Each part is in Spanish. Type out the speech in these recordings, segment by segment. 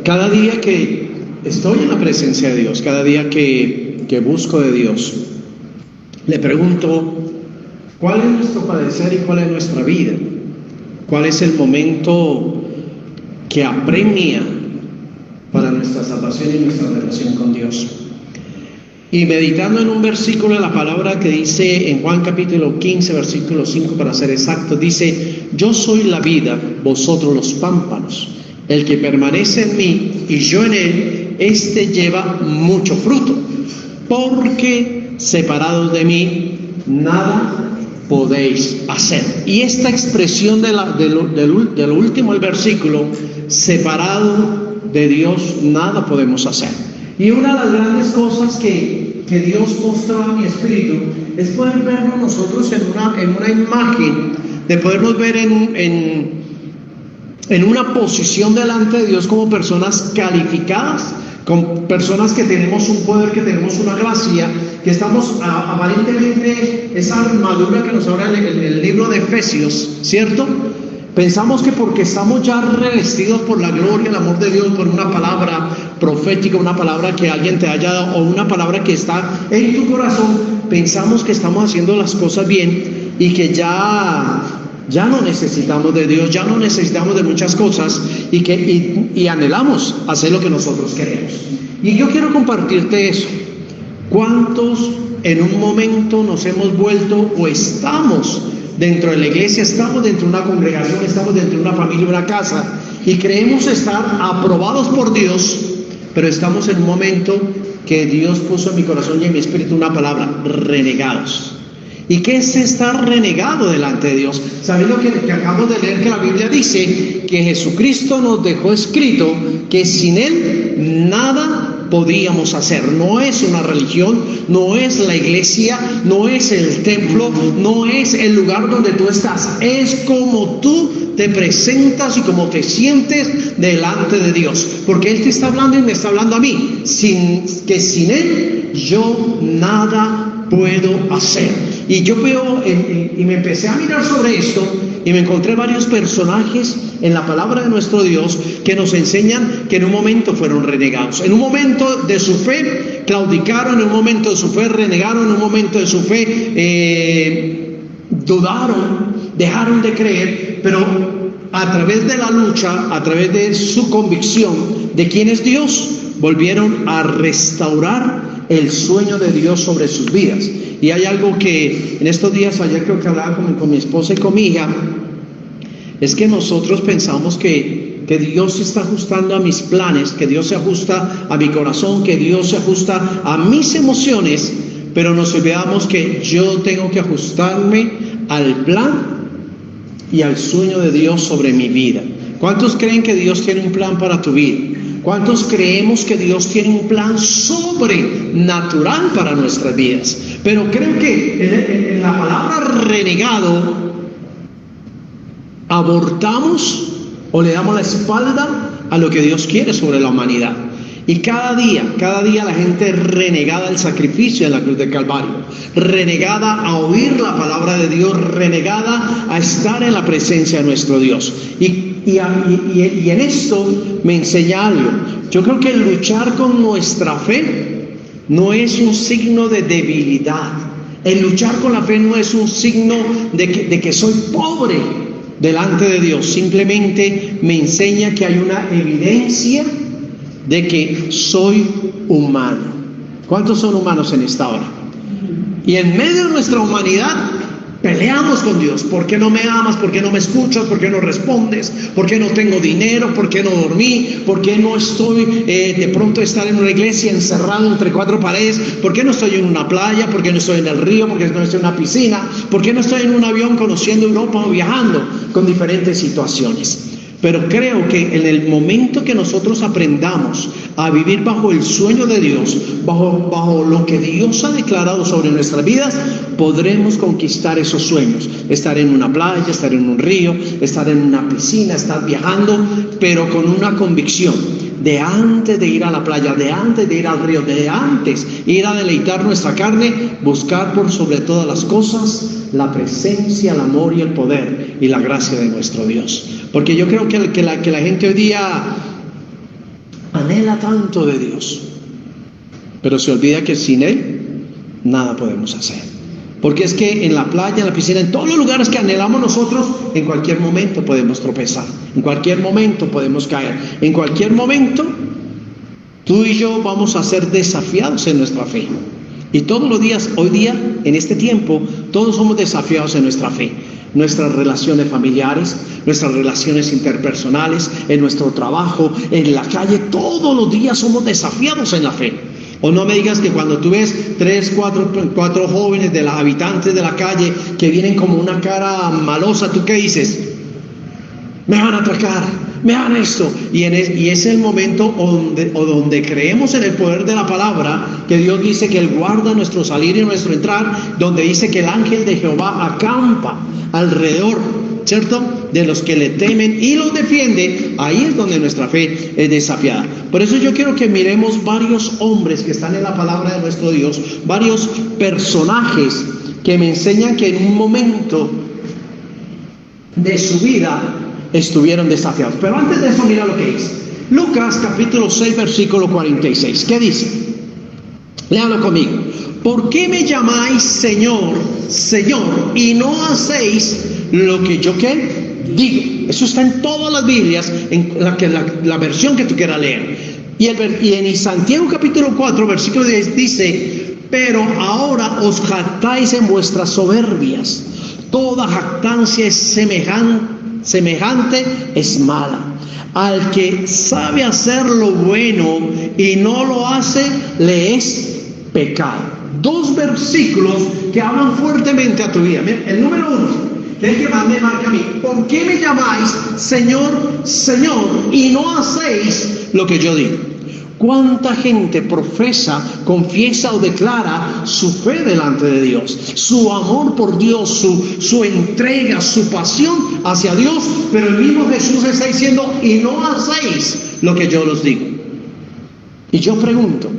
Cada día que estoy en la presencia de Dios, cada día que busco de Dios, le pregunto, ¿cuál es nuestro padecer y cuál es nuestra vida? ¿Cuál es el momento que apremia para nuestra salvación y nuestra relación con Dios? Y meditando en un versículo de la palabra que dice en Juan capítulo 15, versículo 5 para ser exacto, dice: yo soy la vida, vosotros los pámpanos. El que permanece en mí y yo en él, éste lleva mucho fruto, porque separados de mí nada podéis hacer. Y esta expresión de lo último del versículo, separado de Dios nada podemos hacer. Y una de las grandes cosas que Dios mostró a mi espíritu es poder vernos nosotros en una imagen, de podernos ver en una posición delante de Dios como personas calificadas, con personas que tenemos un poder, que tenemos una gracia, que estamos aparentemente, esa armadura que nos habla el libro de Efesios, ¿cierto? Pensamos que porque estamos ya revestidos por la gloria, el amor de Dios, por una palabra profética, una palabra que alguien te haya dado, o una palabra que está en tu corazón, pensamos que estamos haciendo las cosas bien y que ya no necesitamos de Dios, ya no necesitamos de muchas cosas y anhelamos hacer lo que nosotros queremos. Y yo quiero compartirte eso. ¿Cuántos en un momento nos hemos vuelto o estamos dentro de la iglesia, estamos dentro de una congregación, estamos dentro de una familia, una casa, y creemos estar aprobados por Dios, pero estamos en un momento que Dios puso en mi corazón y en mi espíritu una palabra: renegados? ¿Y qué es estar renegado delante de Dios? Sabiendo que acabamos de leer que la Biblia dice que Jesucristo nos dejó escrito que sin Él nada podíamos hacer. No es una religión, no es la iglesia, no es el templo, no es el lugar donde tú estás. Es como tú te presentas y como te sientes delante de Dios. Porque Él te está hablando y me está hablando a mí. Que sin Él yo nada puedo hacer. Y yo veo, y me empecé a mirar sobre esto, y me encontré varios personajes en la palabra de nuestro Dios que nos enseñan que en un momento fueron renegados. En un momento de su fe claudicaron, en un momento de su fe renegaron, en un momento de su fe dudaron, dejaron de creer, pero a través de la lucha, a través de su convicción de quién es Dios, volvieron a restaurar el sueño de Dios sobre sus vidas. Y hay algo que en estos días, ayer creo que hablaba con mi esposa y con mi hija, es que nosotros pensamos que Dios se está ajustando a mis planes, que Dios se ajusta a mi corazón, que Dios se ajusta a mis emociones, pero nos olvidamos que yo tengo que ajustarme al plan y al sueño de Dios sobre mi vida. ¿Cuántos creen que Dios tiene un plan para tu vida? ¿Cuántos creemos que Dios tiene un plan sobrenatural para nuestras vidas? Pero creo que en la palabra renegado abortamos o le damos la espalda a lo que Dios quiere sobre la humanidad. Y cada día la gente renegada al sacrificio de la cruz del Calvario, renegada a oír la palabra de Dios, renegada a estar en la presencia de nuestro Dios. Y en esto me enseña algo. Yo creo que luchar con nuestra fe no es un signo de debilidad. El luchar con la fe no es un signo de que soy pobre delante de Dios. Simplemente me enseña que hay una evidencia de que soy humano. ¿Cuántos son humanos en esta hora? Y en medio de nuestra humanidad peleamos con Dios. ¿Por qué no me amas? ¿Por qué no me escuchas? ¿Por qué no respondes? ¿Por qué no tengo dinero? ¿Por qué no dormí? ¿Por qué no estoy de pronto estar en una iglesia encerrado entre cuatro paredes? ¿Por qué no estoy en una playa? ¿Por qué no estoy en el río? ¿Por qué no estoy en una piscina? ¿Por qué no estoy en un avión conociendo Europa o viajando con diferentes situaciones? Pero creo que en el momento que nosotros aprendamos a vivir bajo el sueño de Dios, bajo lo que Dios ha declarado sobre nuestras vidas, podremos conquistar esos sueños. Estar en una playa, estar en un río, estar en una piscina, estar viajando, pero con una convicción de antes de ir a la playa, de antes de ir al río, de antes ir a deleitar nuestra carne, buscar por sobre todas las cosas la presencia, el amor y el poder y la gracia de nuestro Dios. Porque yo creo que la gente hoy día anhela tanto de Dios, pero se olvida que sin Él nada podemos hacer. Porque es que en la playa, en la piscina, en todos los lugares que anhelamos nosotros, en cualquier momento podemos tropezar, en cualquier momento podemos caer, en cualquier momento tú y yo vamos a ser desafiados en nuestra fe. Y todos los días, hoy día, en este tiempo, todos somos desafiados en nuestra fe. Nuestras relaciones familiares, nuestras relaciones interpersonales, en nuestro trabajo, en la calle, todos los días somos desafiados en la fe. O no me digas que cuando tú ves 3, 4 jóvenes de los habitantes de la calle que vienen como una cara malosa, ¿tú qué dices? Me van a atracar, me dan esto. Y es el momento donde creemos en el poder de la palabra, que Dios dice que Él guarda nuestro salir y nuestro entrar, donde dice que el ángel de Jehová acampa alrededor, ¿cierto?, de los que le temen y los defiende. Ahí es donde nuestra fe es desafiada. Por eso yo quiero que miremos varios hombres que están en la palabra de nuestro Dios, varios personajes que me enseñan que en un momento de su vida estuvieron desafiados. Pero antes de eso, mira lo que dice Lucas capítulo 6 versículo 46. ¿Qué dice? Léalo conmigo. ¿Por qué me llamáis Señor, Señor, y no hacéis lo que yo ¿qué? Digo? Eso está en todas las Biblias, en la versión que tú quieras leer. Y en Santiago capítulo 4 versículo 10 dice: pero ahora os jactáis en vuestras soberbias. Toda jactancia es semejante es mala. Al que sabe hacer lo bueno y no lo hace, le es pecado. Dos versículos que hablan fuertemente a tu vida. El número 1, que es el que más me marca a mí: ¿por qué me llamáis Señor, Señor, y no hacéis lo que yo digo? ¿Cuánta gente profesa, confiesa o declara su fe delante de Dios, su amor por Dios, su entrega, su pasión hacia Dios? Pero el mismo Jesús está diciendo: y no hacéis lo que yo os digo. Y yo pregunto,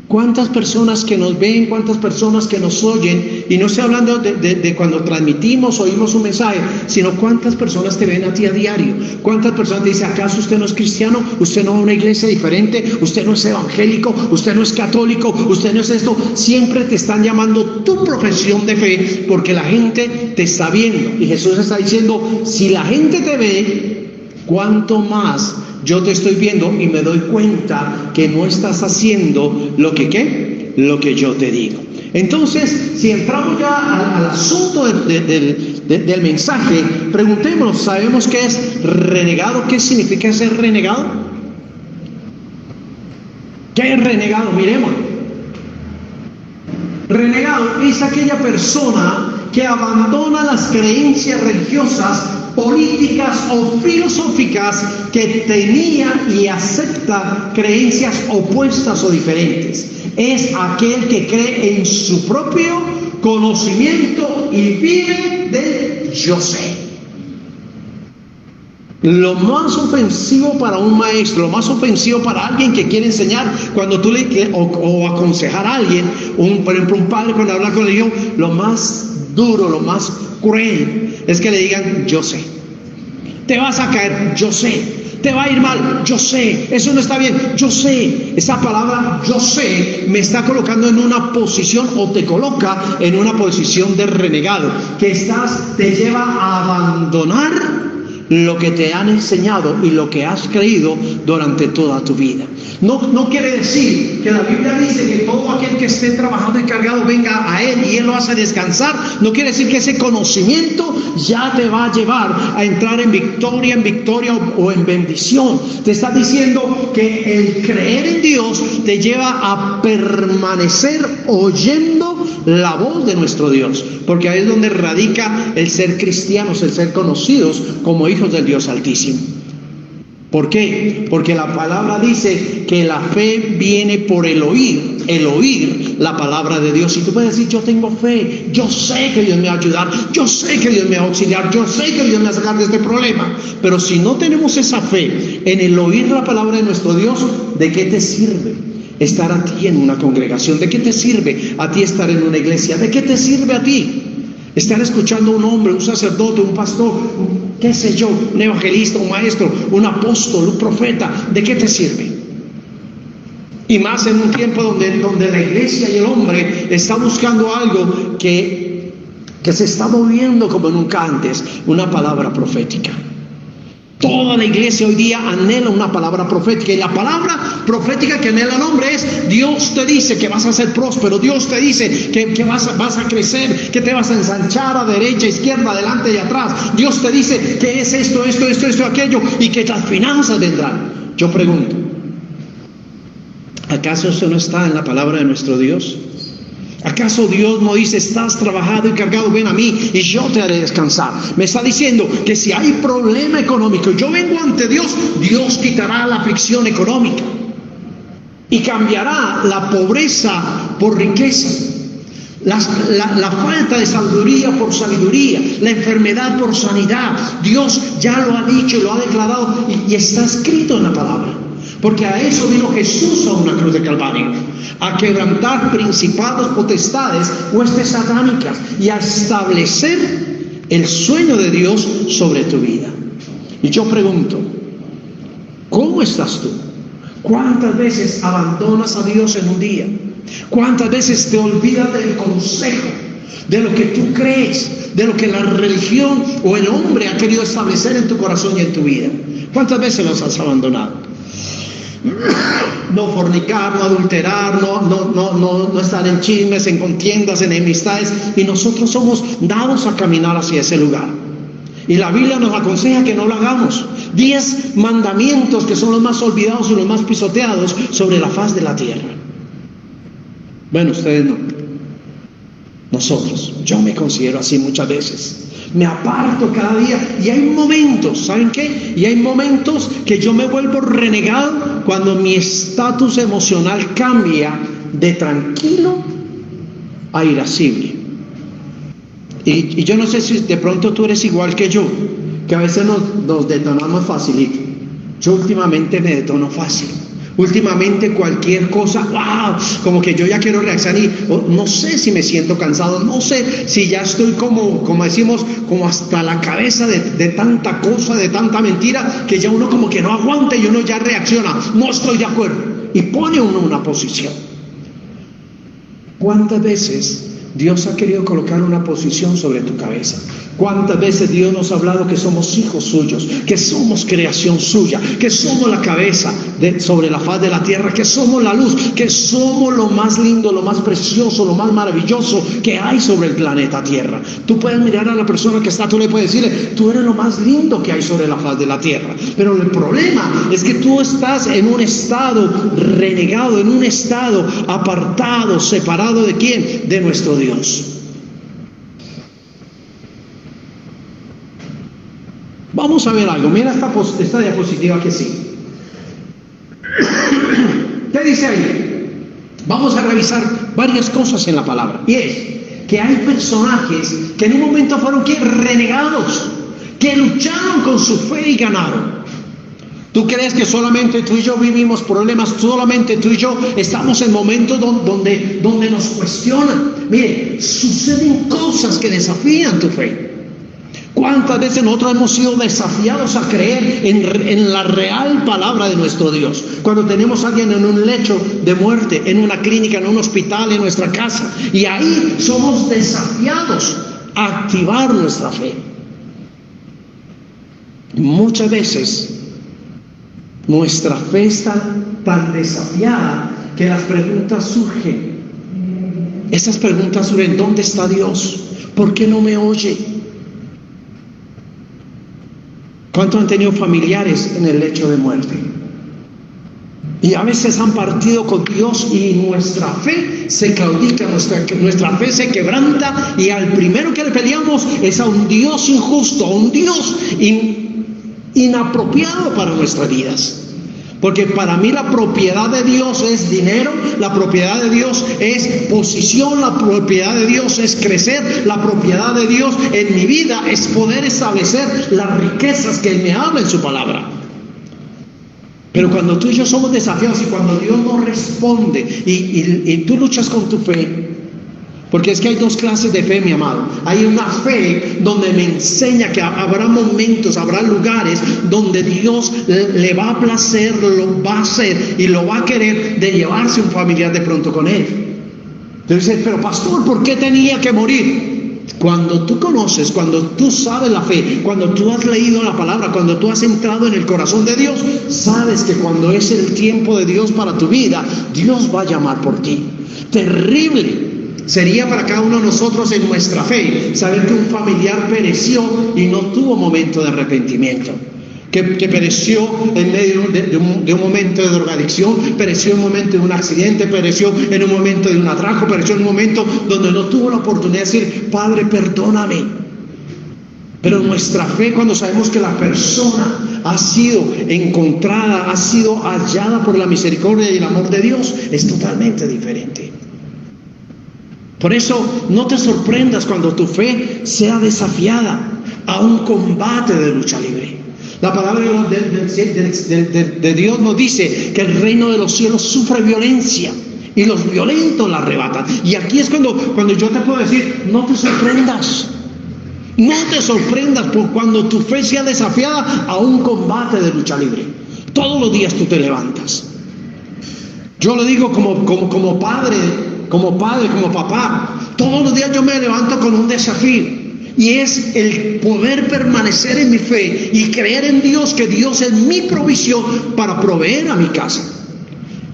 ¿cuántas personas que nos ven, cuántas personas que nos oyen? Y no estoy hablando de cuando transmitimos, oímos un mensaje, sino cuántas personas te ven a ti a diario. ¿Cuántas personas te dicen: acaso usted no es cristiano? ¿Usted no va a una iglesia diferente? ¿Usted no es evangélico? ¿Usted no es católico? ¿Usted no es esto? Siempre te están llamando tu profesión de fe, porque la gente te está viendo. Y Jesús está diciendo: si la gente te ve, ¿cuánto más yo te estoy viendo y me doy cuenta que no estás haciendo lo que ¿qué? Lo que yo te digo? Entonces, si entramos ya al asunto del mensaje, preguntémonos: ¿sabemos qué es renegado? ¿Qué significa ser renegado? ¿Qué es renegado? Miremos. Renegado es aquella persona que abandona las creencias religiosas, políticas o filosóficas que tenía y acepta creencias opuestas o diferentes. Es aquel que cree en su propio conocimiento y vive del yo sé. Lo más ofensivo para un maestro, lo más ofensivo para alguien que quiere enseñar, cuando tú o aconsejar a alguien, por ejemplo un padre cuando habla con el hijo, lo más duro, lo más cruel es que le digan: yo sé, te vas a caer, yo sé, te va a ir mal, yo sé, eso no está bien, yo sé. Esa palabra yo sé me está colocando en una posición, o te coloca en una posición de renegado, que te lleva a abandonar lo que te han enseñado y lo que has creído durante toda tu vida. No quiere decir que la Biblia dice que todo aquel que esté trabajando y cargado venga a Él y Él lo hace descansar. No quiere decir que ese conocimiento ya te va a llevar a entrar en victoria o en bendición. Te está diciendo que el creer en Dios te lleva a permanecer oyendo la voz de nuestro Dios, porque ahí es donde radica el ser cristianos, el ser conocidos como hijos del Dios Altísimo. ¿Por qué? Porque la palabra dice que la fe viene por el oír la palabra de Dios. Y tú puedes decir: yo tengo fe, yo sé que Dios me va a ayudar, yo sé que Dios me va a auxiliar, yo sé que Dios me va a sacar de este problema. Pero si no tenemos esa fe en el oír la palabra de nuestro Dios, ¿de qué te sirve estar a ti en una congregación? ¿De qué te sirve a ti estar en una iglesia? ¿De qué te sirve a ti estar escuchando a un hombre, un sacerdote, un pastor qué sé yo, un evangelista, un maestro, un apóstol, un profeta, ¿de qué te sirve? Y más en un tiempo donde la iglesia y el hombre está buscando algo que se está moviendo como nunca antes, una palabra profética. Toda la iglesia hoy día anhela una palabra profética, y la palabra profética que anhela el hombre es: Dios te dice que vas a ser próspero, Dios te dice que vas a crecer, que te vas a ensanchar a derecha, izquierda, adelante y atrás. Dios te dice que es esto, aquello, y que las finanzas vendrán. Yo pregunto, ¿acaso eso no está en la palabra de nuestro Dios? ¿Acaso Dios no dice: estás trabajado y cargado, ven a mí y yo te haré descansar? Me está diciendo que si hay problema económico, yo vengo ante Dios, Dios quitará la aflicción económica y cambiará la pobreza por riqueza, la falta de sabiduría por sabiduría, la enfermedad por sanidad. Dios ya lo ha dicho y lo ha declarado, y está escrito en la palabra. Porque a eso vino Jesús a una cruz de Calvario, a quebrantar principados, potestades, huestes satánicas, y a establecer el sueño de Dios sobre tu vida. Y yo pregunto, ¿cómo estás tú? ¿Cuántas veces abandonas a Dios en un día? ¿Cuántas veces te olvidas del consejo, de lo que tú crees, de lo que la religión o el hombre ha querido establecer en tu corazón y en tu vida? ¿Cuántas veces los has abandonado? No fornicar, no adulterar, no estar en chismes, en contiendas, en enemistades, y nosotros somos dados a caminar hacia ese lugar. Y la Biblia nos aconseja que no lo hagamos. 10 mandamientos que son los más olvidados y los más pisoteados sobre la faz de la tierra. Bueno, ustedes no. Nosotros, yo me considero así muchas veces. Me aparto cada día, y hay momentos, ¿saben qué? Y hay momentos que yo me vuelvo renegado cuando mi estatus emocional cambia de tranquilo a irascible. Y yo no sé si de pronto tú eres igual que yo, que a veces nos detonamos facilito. Yo últimamente me detono fácil. Últimamente cualquier cosa, wow, como que yo ya quiero reaccionar, y no sé si me siento cansado, no sé si ya estoy como decimos, como hasta la cabeza de tanta cosa, de tanta mentira, que ya uno como que no aguanta y uno ya reacciona, no estoy de acuerdo, y pone uno una posición. ¿Cuántas veces Dios ha querido colocar una posición sobre tu cabeza? ¿Cuántas veces Dios nos ha hablado que somos hijos suyos, que somos creación suya, que somos la cabeza sobre la faz de la tierra, que somos la luz, que somos lo más lindo, lo más precioso, lo más maravilloso que hay sobre el planeta Tierra? Tú puedes mirar a la persona que está, tú le puedes decirle: tú eres lo más lindo que hay sobre la faz de la tierra. Pero el problema es que tú estás en un estado renegado, en un estado apartado, separado ¿de quién? De nuestro Dios. Vamos a ver algo. Mira esta diapositiva que sí. ¿Qué dice ahí? Vamos a revisar varias cosas en la palabra. Y es que hay personajes que en un momento fueron renegados, que lucharon con su fe y ganaron. ¿Tú crees que solamente tú y yo vivimos problemas? Solamente tú y yo estamos en momentos donde nos cuestionan. Mire, suceden cosas que desafían tu fe. ¿Cuántas veces nosotros hemos sido desafiados a creer en la real palabra de nuestro Dios? Cuando tenemos a alguien en un lecho de muerte, en una clínica, en un hospital, en nuestra casa, y ahí somos desafiados a activar nuestra fe. Muchas veces nuestra fe está tan desafiada que las preguntas surgen. Esas preguntas surgen: ¿dónde está Dios? ¿Por qué no me oye? ¿Cuántos han tenido familiares en el lecho de muerte? Y a veces han partido con Dios y nuestra fe se claudica, nuestra fe se quebranta, y al primero que le peleamos es a un Dios injusto, a un Dios inapropiado para nuestras vidas. Porque para mí la propiedad de Dios es dinero, la propiedad de Dios es posición, la propiedad de Dios es crecer, la propiedad de Dios en mi vida es poder establecer las riquezas que Él me habla en su palabra. Pero cuando tú y yo somos desafiados, y cuando Dios no responde, y tú luchas con tu fe, Porque es que hay dos clases de fe, mi amado. Hay una fe donde me enseña que habrá momentos, habrá lugares donde Dios le va a placer, lo va a hacer y lo va a querer de llevarse un familiar de pronto con él. Entonces, pero pastor, ¿por qué tenía que morir? Cuando tú conoces, cuando tú sabes la fe, cuando tú has leído la palabra, cuando tú has entrado en el corazón de Dios, sabes que cuando es el tiempo de Dios para tu vida, Dios va a llamar por ti. Terrible sería para cada uno de nosotros en nuestra fe saber que un familiar pereció y no tuvo momento de arrepentimiento, que pereció en medio de un momento de drogadicción, pereció en un momento de un accidente, pereció en un momento de un atraco, pereció en un momento donde no tuvo la oportunidad de decir: Padre, perdóname. Pero nuestra fe, cuando sabemos que la persona ha sido encontrada, ha sido hallada por la misericordia y el amor de Dios, es totalmente diferente. Por eso no te sorprendas cuando tu fe sea desafiada a un combate de lucha libre. La palabra de Dios nos dice que el reino de los cielos sufre violencia y los violentos la arrebatan. Y aquí es cuando yo te puedo decir: no te sorprendas. No te sorprendas por cuando tu fe sea desafiada a un combate de lucha libre. Todos los días tú te levantas. Yo lo digo como padre, como papá. Todos los días yo me levanto con un desafío, y es el poder permanecer en mi fe y creer en Dios, que Dios es mi provisión para proveer a mi casa.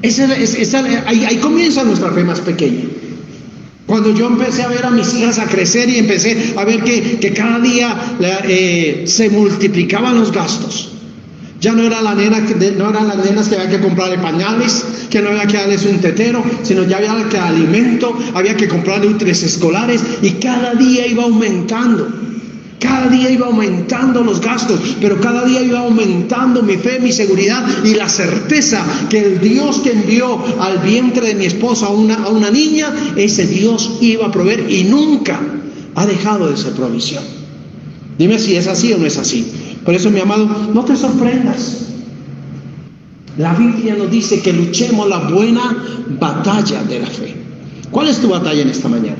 Ahí comienza nuestra fe más pequeña. Cuando yo empecé a ver a mis hijas a crecer y empecé a ver que cada día se multiplicaban los gastos. Ya no eran las nenas que había que comprarle pañales, que no había que darles un tetero, sino ya había que alimento, había que comprarle útiles escolares, y cada día iba aumentando. Cada día iba aumentando los gastos, pero cada día iba aumentando mi fe, mi seguridad y la certeza que el Dios que envió al vientre de mi esposa a una niña, ese Dios iba a proveer y nunca ha dejado de ser provisión. Dime si es así o no es así. Por eso, mi amado, no te sorprendas. La Biblia nos dice que luchemos la buena batalla de la fe. ¿Cuál es tu batalla en esta mañana?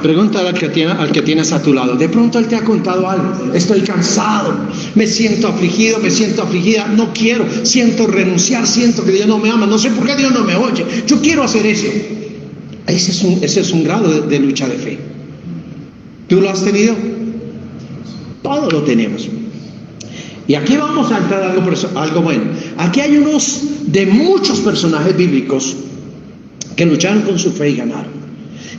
Pregúntale al que tienes a tu lado. De pronto él te ha contado algo: estoy cansado, me siento afligido, me siento afligida, no quiero, siento renunciar, siento que Dios no me ama, no sé por qué Dios no me oye, yo quiero hacer eso. Ese es un grado de lucha de fe. ¿Tú lo has tenido? Todos lo tenemos. Y aquí vamos a entrar a algo bueno. Aquí hay unos de muchos personajes bíblicos que lucharon con su fe y ganaron.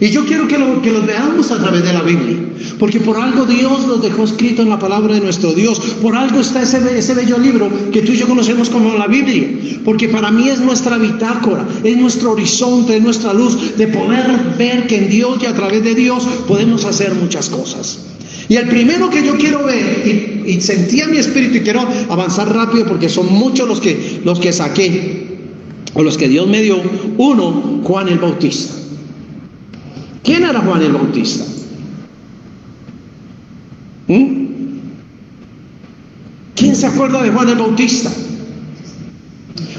Y yo quiero que los veamos a través de la Biblia, porque por algo Dios los dejó escrito en la palabra de nuestro Dios. Por algo está ese bello libro que tú y yo conocemos como la Biblia, porque para mí es nuestra bitácora, es nuestro horizonte, es nuestra luz de poder ver que en Dios y a través de Dios podemos hacer muchas cosas. Y el primero que yo quiero ver, y sentía mi espíritu, y quiero avanzar rápido porque son muchos los que saqué, o los que Dios me dio. Uno, Juan el Bautista. ¿Quién era Juan el Bautista? ¿Quién se acuerda de Juan el Bautista?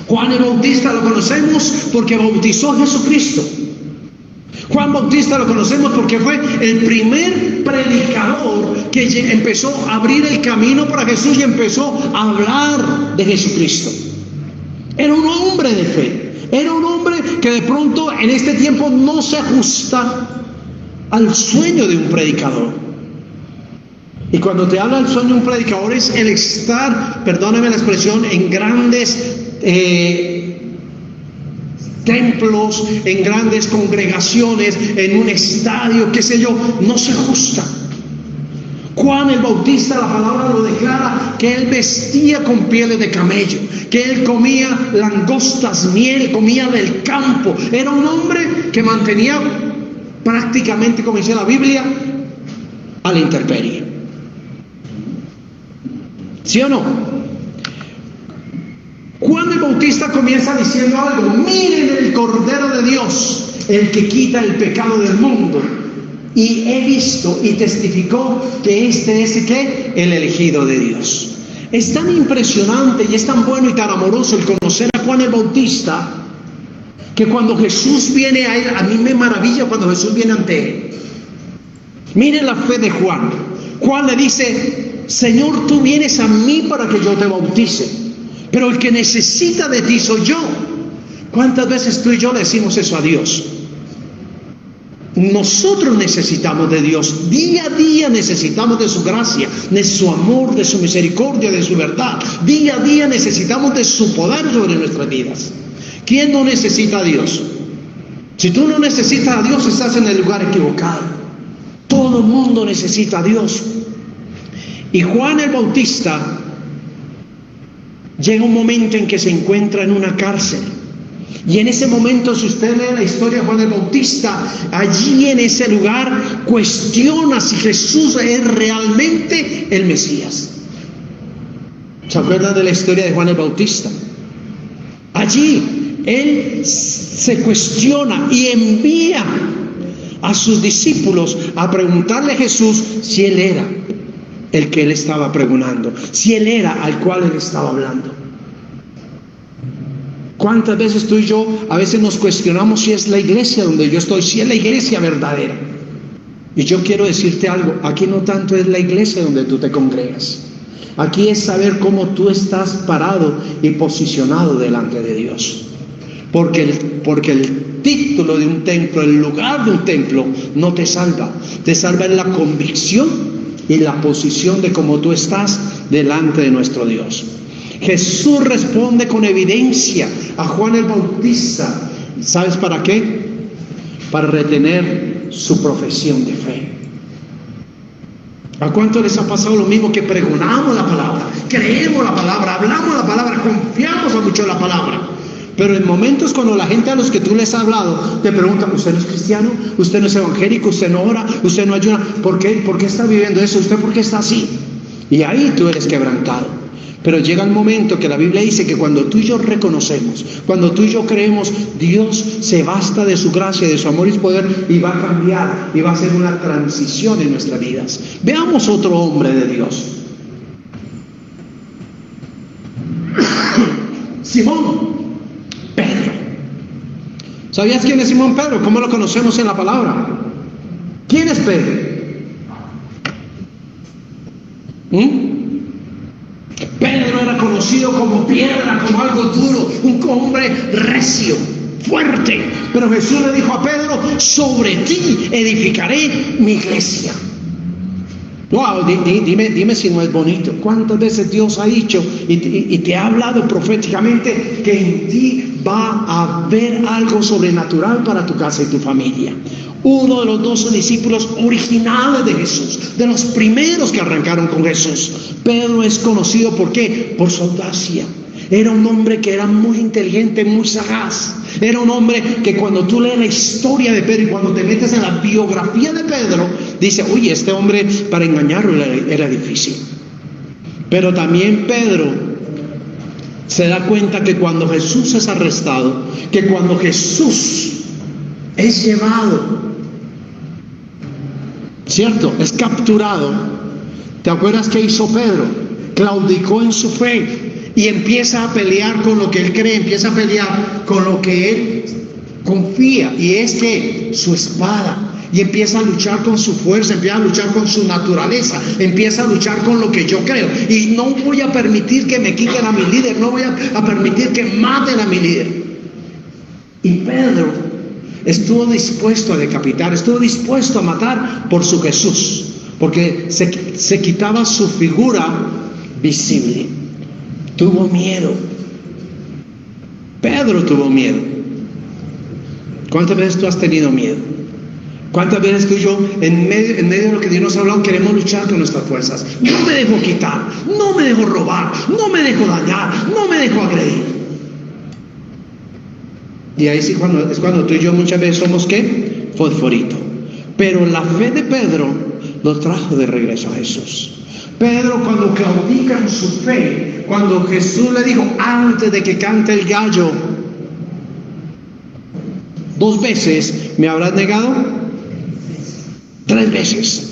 Juan el Bautista lo conocemos porque bautizó a Jesucristo. Juan Bautista lo conocemos porque fue el primer predicador que empezó a abrir el camino para Jesús y empezó a hablar de Jesucristo. Era un hombre de fe. Era un hombre que de pronto en este tiempo no se ajusta al sueño de un predicador. Y cuando te habla del sueño de un predicador, es el estar, perdóname la expresión, en grandes templos, en grandes congregaciones, en un estadio, qué sé yo. No se ajusta. Juan el Bautista, la palabra lo declara, que él vestía con pieles de camello, que él comía langostas, miel, comía del campo. Era un hombre que mantenía prácticamente, como dice la Biblia, a la intemperie. ¿Sí o no? Juan el Bautista comienza diciendo algo: miren el Cordero de Dios, el que quita el pecado del mundo. Y he visto y testificó que este es el elegido de Dios. Es tan impresionante y es tan bueno y tan amoroso el conocer a Juan el Bautista, que cuando Jesús viene a él, a mí me maravilla cuando Jesús viene ante él. Miren la fe de Juan. Juan le dice: Señor, tú vienes a mí para que yo te bautice, pero el que necesita de ti soy yo. ¿Cuántas veces tú y yo le decimos eso a Dios? Nosotros necesitamos de Dios, día a día necesitamos de su gracia, de su amor, de su misericordia, de su verdad. Día a día necesitamos de su poder sobre nuestras vidas. ¿Quién no necesita a Dios? Si tú no necesitas a Dios, estás en el lugar equivocado. Todo el mundo necesita a Dios. Y Juan el Bautista llega un momento en que se encuentra en una cárcel. Y en ese momento, si usted lee la historia de Juan el Bautista, allí en ese lugar cuestiona si Jesús es realmente el Mesías. ¿Se acuerdan de la historia de Juan el Bautista? Allí él se cuestiona y envía a sus discípulos a preguntarle a Jesús si él era el que él estaba pregonando, si él era al cual él estaba hablando. ¿Cuántas veces tú y yo a veces nos cuestionamos si es la iglesia donde yo estoy, si es la iglesia verdadera? Y yo quiero decirte algo, aquí no tanto es la iglesia donde tú te congregas. Aquí es saber cómo tú estás parado y posicionado delante de Dios. Porque el título de un templo, el lugar de un templo, no te salva. Te salva en la convicción y la posición de cómo tú estás delante de nuestro Dios. Jesús responde con evidencia a Juan el Bautista. ¿Sabes para qué? Para retener su profesión de fe. ¿A cuánto les ha pasado lo mismo, que pregonamos la palabra, creemos la palabra, hablamos la palabra, confiamos mucho en la palabra? Pero en momentos cuando la gente a los que tú les has hablado te pregunta: ¿usted no es cristiano? ¿Usted no es evangélico? ¿Usted no ora? ¿Usted no ayuna? ¿Por qué? ¿Por qué está viviendo eso? ¿Usted por qué está así? Y ahí tú eres quebrantado. Pero llega el momento que la Biblia dice que cuando tú y yo reconocemos, cuando tú y yo creemos, Dios se basta de su gracia, de su amor y su poder, y va a cambiar, y va a hacer una transición en nuestras vidas. Veamos otro hombre de Dios. Simón Pedro. ¿Sabías quién es Simón Pedro? ¿Cómo lo conocemos en la palabra? ¿Quién es Pedro? Pedro era conocido como piedra, como algo duro, un hombre recio, fuerte. Pero Jesús le dijo a Pedro: sobre ti edificaré mi iglesia. Wow, dime si no es bonito. ¿Cuántas veces Dios ha dicho y te ha hablado proféticamente que en ti va a haber algo sobrenatural para tu casa y tu familia? Uno de los 12 discípulos originales de Jesús, de los primeros que arrancaron con Jesús. Pedro es conocido ¿por qué? Por su audacia. Era un hombre que era muy inteligente, muy sagaz. Era un hombre que cuando tú lees la historia de Pedro y cuando te metes en la biografía de Pedro, dice: oye, este hombre para engañarlo era difícil. Pero también Pedro se da cuenta que cuando Jesús es arrestado, que cuando Jesús es llevado, ¿cierto?, es capturado, ¿te acuerdas qué hizo Pedro? Claudicó en su fe y empieza a pelear con lo que él cree, empieza a pelear con lo que él confía, y es que su espada, y empieza a luchar con su fuerza, empieza a luchar con su naturaleza, empieza a luchar con lo que yo creo. Y no voy a permitir que me quiten a mi líder, no voy a permitir que maten a mi líder. Y Pedro estuvo dispuesto a decapitar, estuvo dispuesto a matar por su Jesús, porque se quitaba su figura visible. Tuvo miedo. Pedro tuvo miedo. ¿Cuántas veces tú has tenido miedo? ¿Cuántas veces tú y yo, en medio de lo que Dios nos ha hablado, queremos luchar con nuestras fuerzas? No me dejo quitar, no me dejo robar, no me dejo dañar, no me dejo agredir. Y ahí sí es cuando tú y yo muchas veces somos ¿qué? Fosforito. Pero la fe de Pedro lo trajo de regreso a Jesús. Pedro, cuando claudica en su fe, cuando Jesús le dijo: antes de que cante el gallo, 2 veces me habrás negado, 3 veces.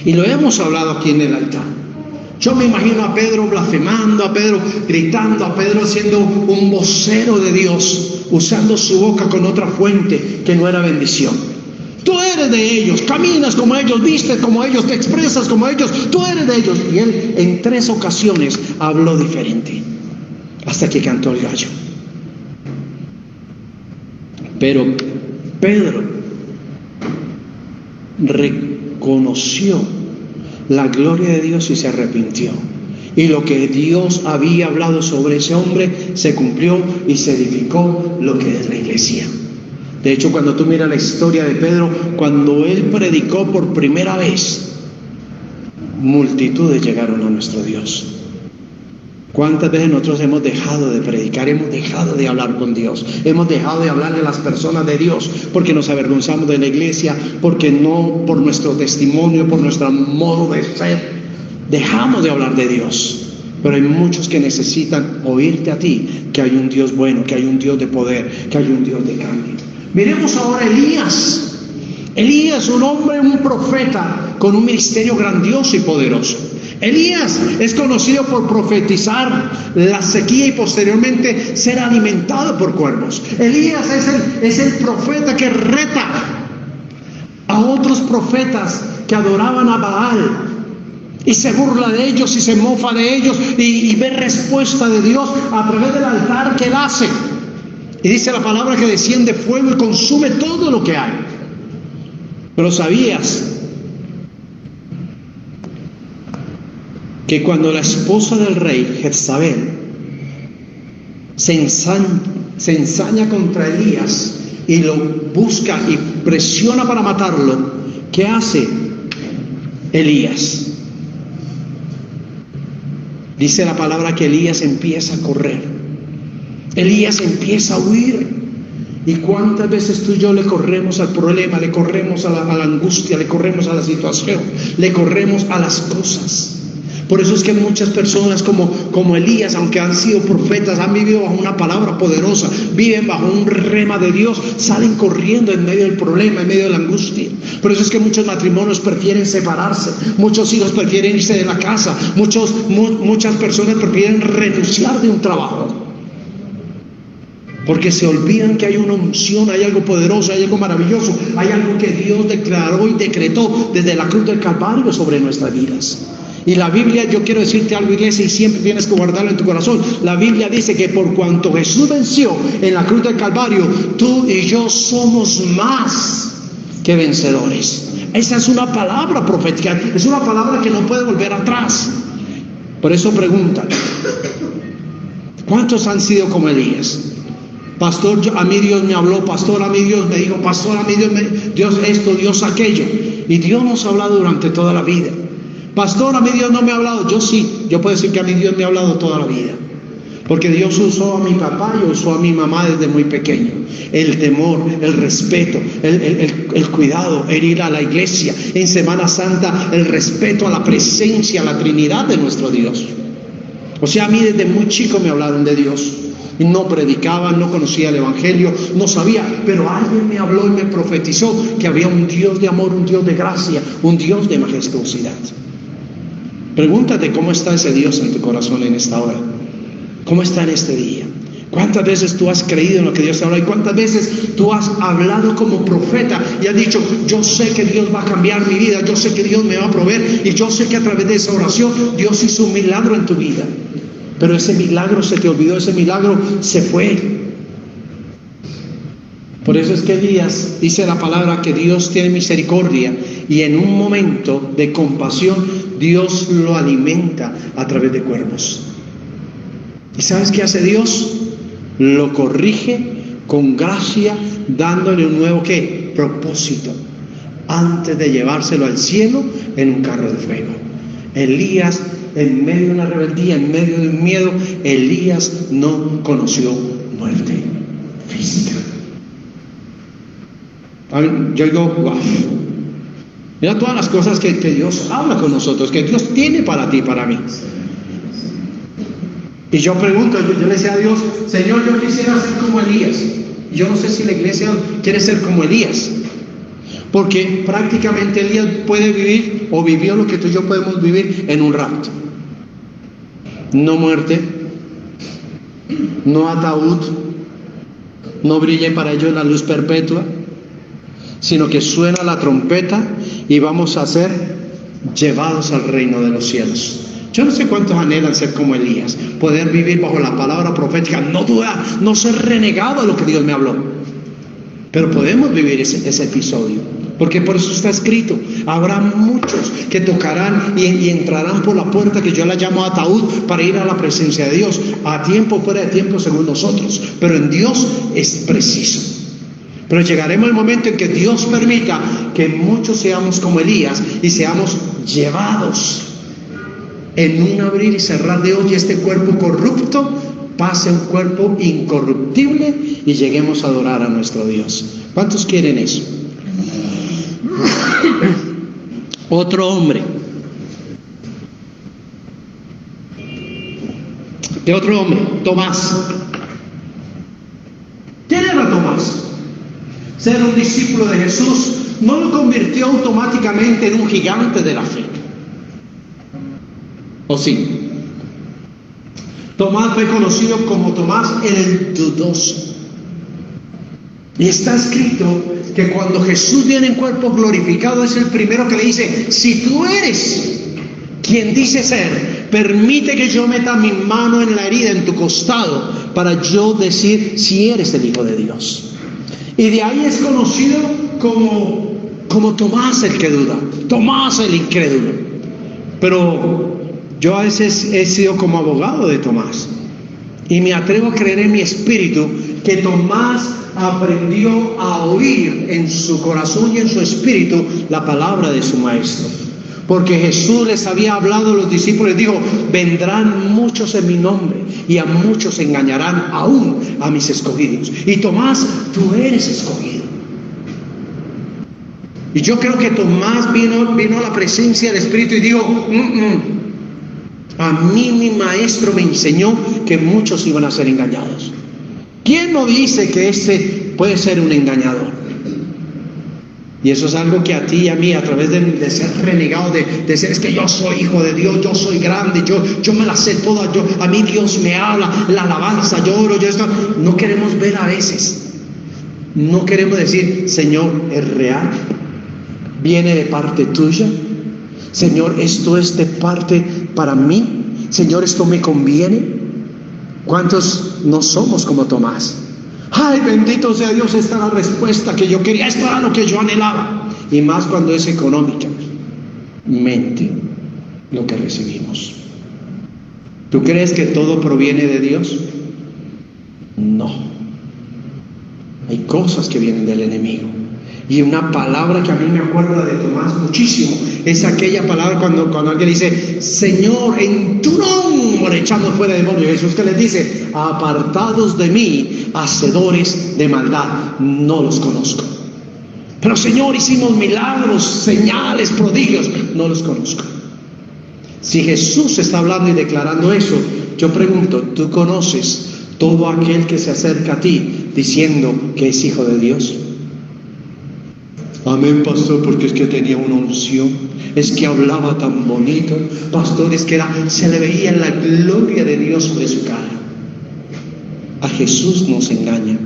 Y lo hemos hablado aquí en el altar. Yo me imagino a Pedro blasfemando, a Pedro gritando, a Pedro siendo un vocero de Dios, usando su boca con otra fuente que no era bendición. Tú eres de ellos, caminas como ellos, vistes como ellos, te expresas como ellos, tú eres de ellos. Y él en 3 ocasiones habló diferente, hasta que cantó el gallo. Pero Pedro reconoció la gloria de Dios y se arrepintió. Y lo que Dios había hablado sobre ese hombre se cumplió y se edificó lo que es la iglesia. De hecho, cuando tú miras la historia de Pedro, cuando él predicó por primera vez, multitudes llegaron a nuestro Dios. ¿Cuántas veces nosotros hemos dejado de predicar, hemos dejado de hablar con Dios, hemos dejado de hablarle a las personas de Dios porque nos avergonzamos de la iglesia, porque no, por nuestro testimonio, por nuestro modo de ser, dejamos de hablar de Dios? Pero hay muchos que necesitan oírte a ti, que hay un Dios bueno, que hay un Dios de poder, que hay un Dios de cambio. Miremos ahora a Elías. Elías, un hombre, un profeta con un ministerio grandioso y poderoso. Elías es conocido por profetizar la sequía y posteriormente ser alimentado por cuervos. Elías es el profeta que reta a otros profetas que adoraban a Baal y se burla de ellos y se mofa de ellos y ve respuesta de Dios a través del altar que él hace. Y dice la palabra que desciende fuego y consume todo lo que hay. Pero ¿sabías que cuando la esposa del rey, Jezabel, se ensaña contra Elías y lo busca y presiona para matarlo, qué hace Elías? Dice la palabra que Elías empieza a correr, Elías empieza a huir. ¿Y cuántas veces tú y yo le corremos al problema, le corremos a la angustia, le corremos a la situación, le corremos a las cosas? Por eso es que muchas personas como Elías, aunque han sido profetas, han vivido bajo una palabra poderosa, viven bajo un rema de Dios, salen corriendo en medio del problema, en medio de la angustia. Por eso es que muchos matrimonios prefieren separarse, muchos hijos prefieren irse de la casa, muchas personas prefieren renunciar de un trabajo. Porque se olvidan que hay una unción, hay algo poderoso, hay algo maravilloso, hay algo que Dios declaró y decretó desde la cruz del Calvario sobre nuestras vidas. Y la Biblia, yo quiero decirte algo, iglesia, y siempre tienes que guardarlo en tu corazón. La Biblia dice que por cuanto Jesús venció en la cruz del Calvario, tú y yo somos más que vencedores. Esa es una palabra profética, es una palabra que no puede volver atrás. Por eso preguntan, ¿cuántos han sido como Elías? Pastor, a mí Dios me habló, pastor, a mí Dios me dijo, pastor, a mí Dios esto, Dios aquello. Y Dios nos ha hablado durante toda la vida. Pastor, a mí Dios no me ha hablado. Yo sí, yo puedo decir que a mí Dios me ha hablado toda la vida. Porque Dios usó a mi papá y usó a mi mamá desde muy pequeño. El temor, el respeto, el cuidado, el ir a la iglesia. En Semana Santa, el respeto a la presencia, a la Trinidad de nuestro Dios. O sea, a mí desde muy chico me hablaron de Dios. Y no predicaba, no conocía el Evangelio, no sabía, pero alguien me habló y me profetizó que había un Dios de amor, un Dios de gracia, un Dios de majestuosidad. Pregúntate cómo está ese Dios en tu corazón en esta hora. ¿Cómo está en este día? ¿Cuántas veces tú has creído en lo que Dios te habla? ¿Y cuántas veces tú has hablado como profeta y has dicho, yo sé que Dios va a cambiar mi vida, yo sé que Dios me va a proveer y yo sé que a través de esa oración Dios hizo un milagro en tu vida? Pero ese milagro se te olvidó, ese milagro se fue. Por eso es que Elías dice la palabra que Dios tiene misericordia y en un momento de compasión Dios lo alimenta a través de cuervos. ¿Y sabes qué hace Dios? Lo corrige con gracia, dándole un nuevo ¿qué? Propósito, antes de llevárselo al cielo en un carro de fuego. Elías, en medio de una rebeldía, en medio de un miedo, Elías no conoció muerte física. Yo digo, wow. Mira todas las cosas que Dios habla con nosotros, que Dios tiene para ti, para mí. Y yo pregunto, yo le decía a Dios, Señor, yo quisiera ser como Elías. Y yo no sé si la iglesia quiere ser como Elías. Porque prácticamente Elías puede vivir o vivió lo que tú y yo podemos vivir en un rato. no muerte, no ataúd, no brille para ellos la luz perpetua, sino que suena la trompeta y vamos a ser llevados al reino de los cielos. Yo no sé cuántos anhelan ser como Elías, poder vivir bajo la palabra profética, no dudar, no ser renegado de lo que Dios me habló. Pero podemos vivir ese episodio, porque por eso está escrito: habrá muchos que tocarán y entrarán por la puerta que yo la llamo ataúd, para ir a la presencia de Dios, a tiempo, fuera de tiempo, según nosotros. Pero en Dios es preciso. Pero llegaremos al momento en que Dios permita que muchos seamos como Elías y seamos llevados en un abrir y cerrar de ojos, y este cuerpo corrupto pase a un cuerpo incorruptible y lleguemos a adorar a nuestro Dios. ¿Cuántos quieren eso? Otro hombre. ¿Qué otro hombre? Tomás. ¿Quién era Tomás? Ser un discípulo de Jesús no lo convirtió automáticamente en un gigante de la fe. ¿O sí? Tomás fue conocido como Tomás el dudoso. Y está escrito que cuando Jesús viene en cuerpo glorificado, es el primero que le dice: si tú eres quien dice ser, permite que yo meta mi mano en la herida, en tu costado, para yo decir si eres el Hijo de Dios. Y de ahí es conocido como Tomás el que duda, Tomás el incrédulo. Pero yo a veces he sido como abogado de Tomás, y me atrevo a creer en mi espíritu que Tomás aprendió a oír en su corazón y en su espíritu la palabra de su maestro. Porque Jesús les había hablado a los discípulos, dijo: vendrán muchos en mi nombre y a muchos engañarán, aún a mis escogidos. Y Tomás, tú eres escogido. Y yo creo que Tomás vino a la presencia del Espíritu y dijo: a mí mi maestro me enseñó que muchos iban a ser engañados. ¿Quién no dice que este puede ser un engañador? Y eso es algo que a ti y a mí, a través de ser renegado, de ser: es que yo soy hijo de Dios, yo soy grande, yo me la sé toda, a mí Dios me habla, la alabanza, yo oro, yo esto. No queremos ver a veces. No queremos decir: Señor, ¿es real? ¿Viene de parte tuya? Señor, ¿esto es de parte para mí? Señor, ¿esto me conviene? ¿Cuántos no somos como Tomás? Ay, bendito sea Dios, esta es la respuesta que yo quería, esto era lo que yo anhelaba. Y más cuando es económicamente lo que recibimos. ¿Tú crees que todo proviene de Dios? No. Hay cosas que vienen del enemigo. Y una palabra que a mí me acuerda de Tomás muchísimo es aquella palabra cuando alguien dice: Señor, en tu nombre echamos fuera demonios. Jesús, que les dice: apartados de mí, hacedores de maldad, no los conozco. Pero Señor, hicimos milagros, señales, prodigios, no los conozco. Si Jesús está hablando y declarando eso, yo pregunto: ¿tú conoces todo aquel que se acerca a ti diciendo que es hijo de Dios? Amén, pastor, porque es que tenía una unción, es que hablaba tan bonito, pastor, es que se le veía la gloria de Dios sobre su cara. A Jesús nos engaña.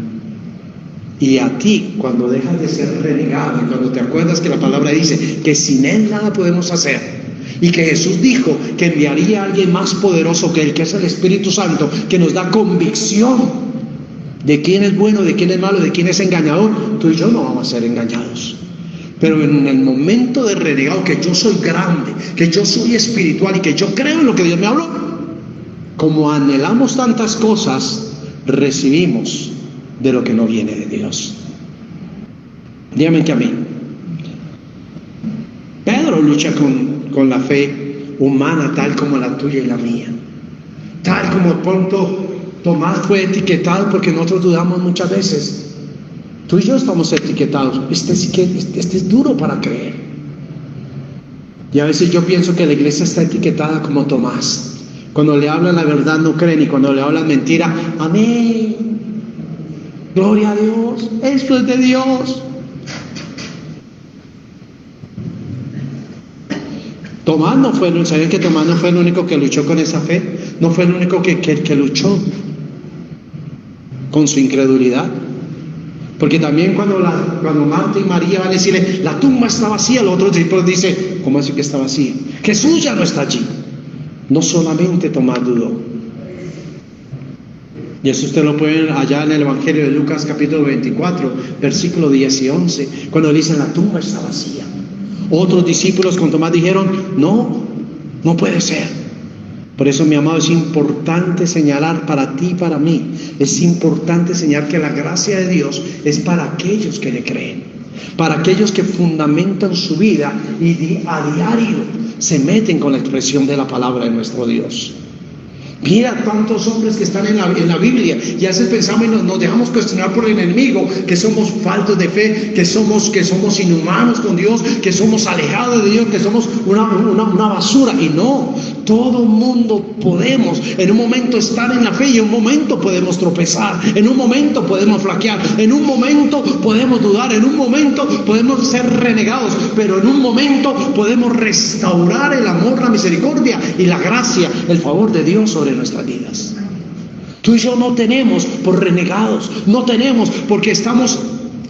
Y a ti, cuando dejas de ser renegado, y cuando te acuerdas que la palabra dice que sin Él nada podemos hacer, y que Jesús dijo que enviaría a alguien más poderoso que Él, que es el Espíritu Santo, que nos da convicción de quién es bueno, de quién es malo, de quién es engañador, tú y yo no vamos a ser engañados. Pero en el momento de renegado, que yo soy grande, que yo soy espiritual y que yo creo en lo que Dios me habló, como anhelamos tantas cosas, recibimos de lo que no viene de Dios. Dígame que a mí. Pedro lucha con la fe humana, tal como la tuya y la mía. Tal como pronto Tomás fue etiquetado, porque nosotros dudamos muchas veces. Tú y yo estamos etiquetados. Este es duro para creer. Y a veces yo pienso que la iglesia está etiquetada como Tomás. Cuando le hablan la verdad no creen, y cuando le hablan mentira, amén, gloria a Dios, esto es de Dios. Tomás no fue, ¿saben que Tomás no fue el único que luchó con esa fe? no fue el único que luchó con su incredulidad. Porque también cuando Marta y María van a decirle, la tumba está vacía, los otros discípulos dicen, ¿cómo así que está vacía? Jesús ya no está allí. No solamente Tomás dudó. Y eso usted lo puede ver allá en el Evangelio de Lucas capítulo 24, versículos 10 y 11, cuando dicen, la tumba está vacía. Otros discípulos con Tomás dijeron, no puede ser. Por eso, mi amado, es importante señalar para ti y para mí, es importante señalar que la gracia de Dios es para aquellos que le creen, para aquellos que fundamentan su vida y a diario se meten con la expresión de la palabra de nuestro Dios. Mira tantos hombres que están en la Biblia, y a veces pensamos y nos dejamos cuestionar por el enemigo, que somos faltos de fe, que somos inhumanos con Dios, que somos alejados de Dios, que somos una basura. Y no, todo mundo podemos en un momento estar en la fe, y en un momento podemos tropezar, en un momento podemos flaquear, en un momento podemos dudar, en un momento podemos ser renegados, pero en un momento podemos restaurar el amor, la misericordia y la gracia, el favor de Dios sobre nuestras vidas. Tú y yo no tenemos por renegados, no tenemos porque estamos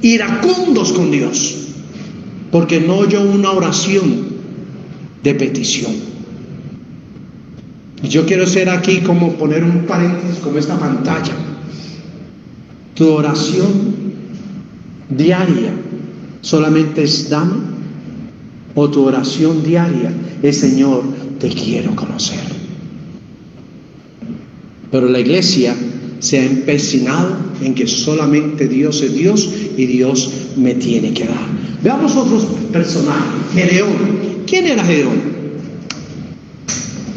iracundos con Dios, porque no oyó una oración de petición. Y yo quiero ser aquí como poner un paréntesis como esta pantalla. Tu oración diaria solamente es dame, o tu oración diaria es Señor, te quiero conocer. Pero la iglesia se ha empecinado en que solamente Dios es Dios y Dios me tiene que dar. Veamos otros personajes. Gedeón. ¿Quién era Gedeón?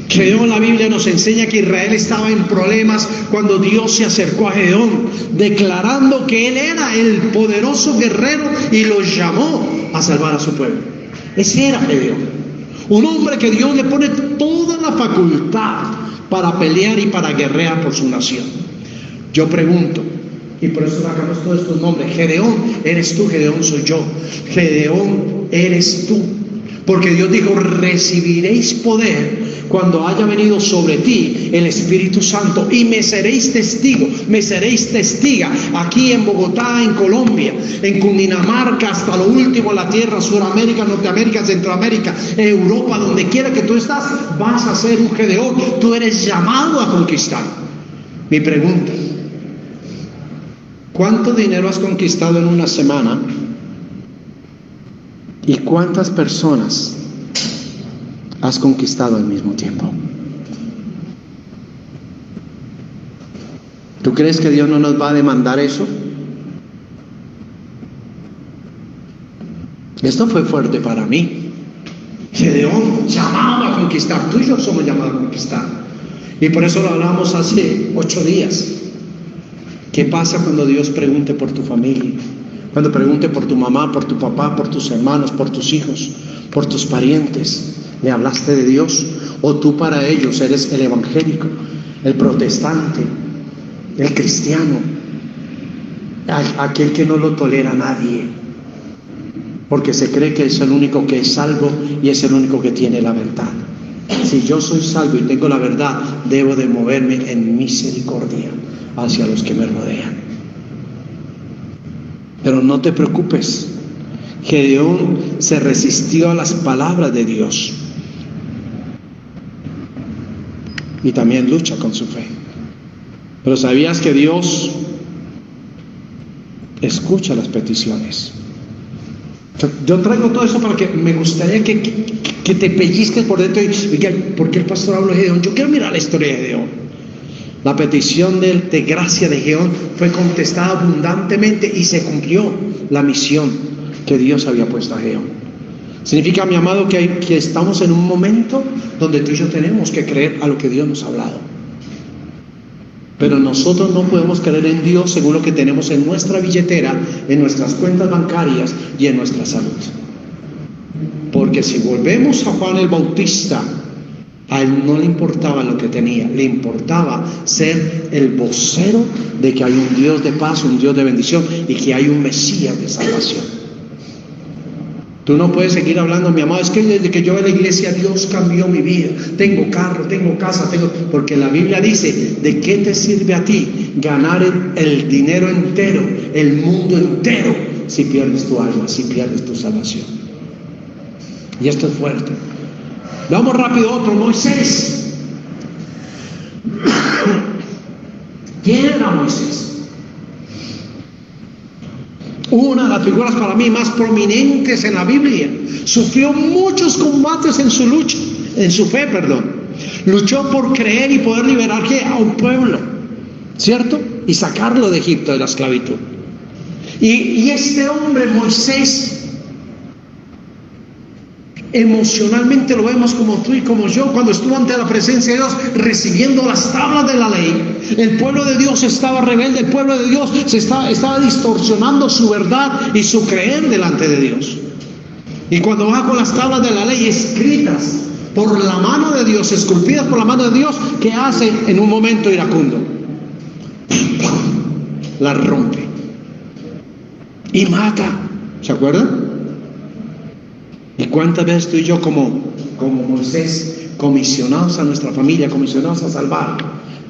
Gedeón, la Biblia nos enseña que Israel estaba en problemas cuando Dios se acercó a Gedeón, declarando que él era el poderoso guerrero y lo llamó a salvar a su pueblo. Ese era Gedeón, un hombre que Dios le pone toda la facultad para pelear y para guerrear por su nación. Yo pregunto, y por eso sacamos todos estos nombres: Gedeón eres tú, Gedeón soy yo, Gedeón eres tú, porque Dios dijo, recibiréis poder cuando haya venido sobre ti el Espíritu Santo, y me seréis testigo, me seréis testiga, aquí en Bogotá, en Colombia, en Cundinamarca, hasta lo último de la tierra, Suramérica, Norteamérica, Centroamérica, Europa, donde quiera que tú estás, vas a ser un Gedeón. Tú eres llamado a conquistar. Mi pregunta: ¿cuánto dinero has conquistado en una semana? ¿Y cuántas personas has conquistado al mismo tiempo? ¿Tú crees que Dios no nos va a demandar eso? Esto fue fuerte para mí. Gedeón llamado a conquistar. Tú y yo somos llamados a conquistar. Y por eso lo hablamos hace 8 días. ¿Qué pasa cuando Dios pregunte por tu familia? Cuando pregunte por tu mamá, por tu papá, por tus hermanos, por tus hijos, por tus parientes. ¿Le hablaste de Dios? ¿O tú para ellos eres el evangélico, el protestante, el cristiano, aquel que no lo tolera a nadie, porque se cree que es el único que es salvo y es el único que tiene la verdad? Si yo soy salvo y tengo la verdad, debo de moverme en misericordia hacia los que me rodean. Pero no te preocupes, Gedeón se resistió a las palabras de Dios y también lucha con su fe. Pero ¿sabías que Dios escucha las peticiones? Yo traigo todo eso para que me gustaría que te pellizques por dentro y digas, ¿por qué el pastor habla de Gedeón? Yo quiero mirar la historia de Gedeón. La petición de gracia de Gedeón fue contestada abundantemente y se cumplió la misión que Dios había puesto a Gedeón. Significa, mi amado, que estamos en un momento donde tú y yo tenemos que creer a lo que Dios nos ha hablado. Pero nosotros no podemos creer en Dios según lo que tenemos en nuestra billetera, en nuestras cuentas bancarias y en nuestra salud. Porque si volvemos a Juan el Bautista, a él no le importaba lo que tenía, le importaba ser el vocero de que hay un Dios de paz, un Dios de bendición y que hay un Mesías de salvación. Tú no puedes seguir hablando, mi amado, es que desde que yo voy a la iglesia Dios cambió mi vida. Tengo carro, tengo casa, porque la Biblia dice, ¿de qué te sirve a ti ganar el dinero entero, el mundo entero, si pierdes tu alma, si pierdes tu salvación? Y esto es fuerte. Vamos rápido a otro, Moisés. ¿Quién era Moisés? Una de las figuras para mí más prominentes en la Biblia. Sufrió muchos combates en su lucha, en su fe, Luchó por creer y poder liberar a un pueblo, ¿cierto? Y sacarlo de Egipto, de la esclavitud. Y este hombre, Moisés, emocionalmente lo vemos como tú y como yo, cuando estuvo ante la presencia de Dios recibiendo las tablas de la ley. El pueblo de Dios estaba rebelde, el pueblo de Dios estaba distorsionando su verdad y su creer delante de Dios. Y cuando va con las tablas de la ley escritas por la mano de Dios, esculpidas por la mano de Dios, ¿qué hace en un momento iracundo? La rompe y mata. ¿Se acuerdan? ¿Y cuántas veces tú y yo como Moisés, comisionados a nuestra familia, comisionados a salvar,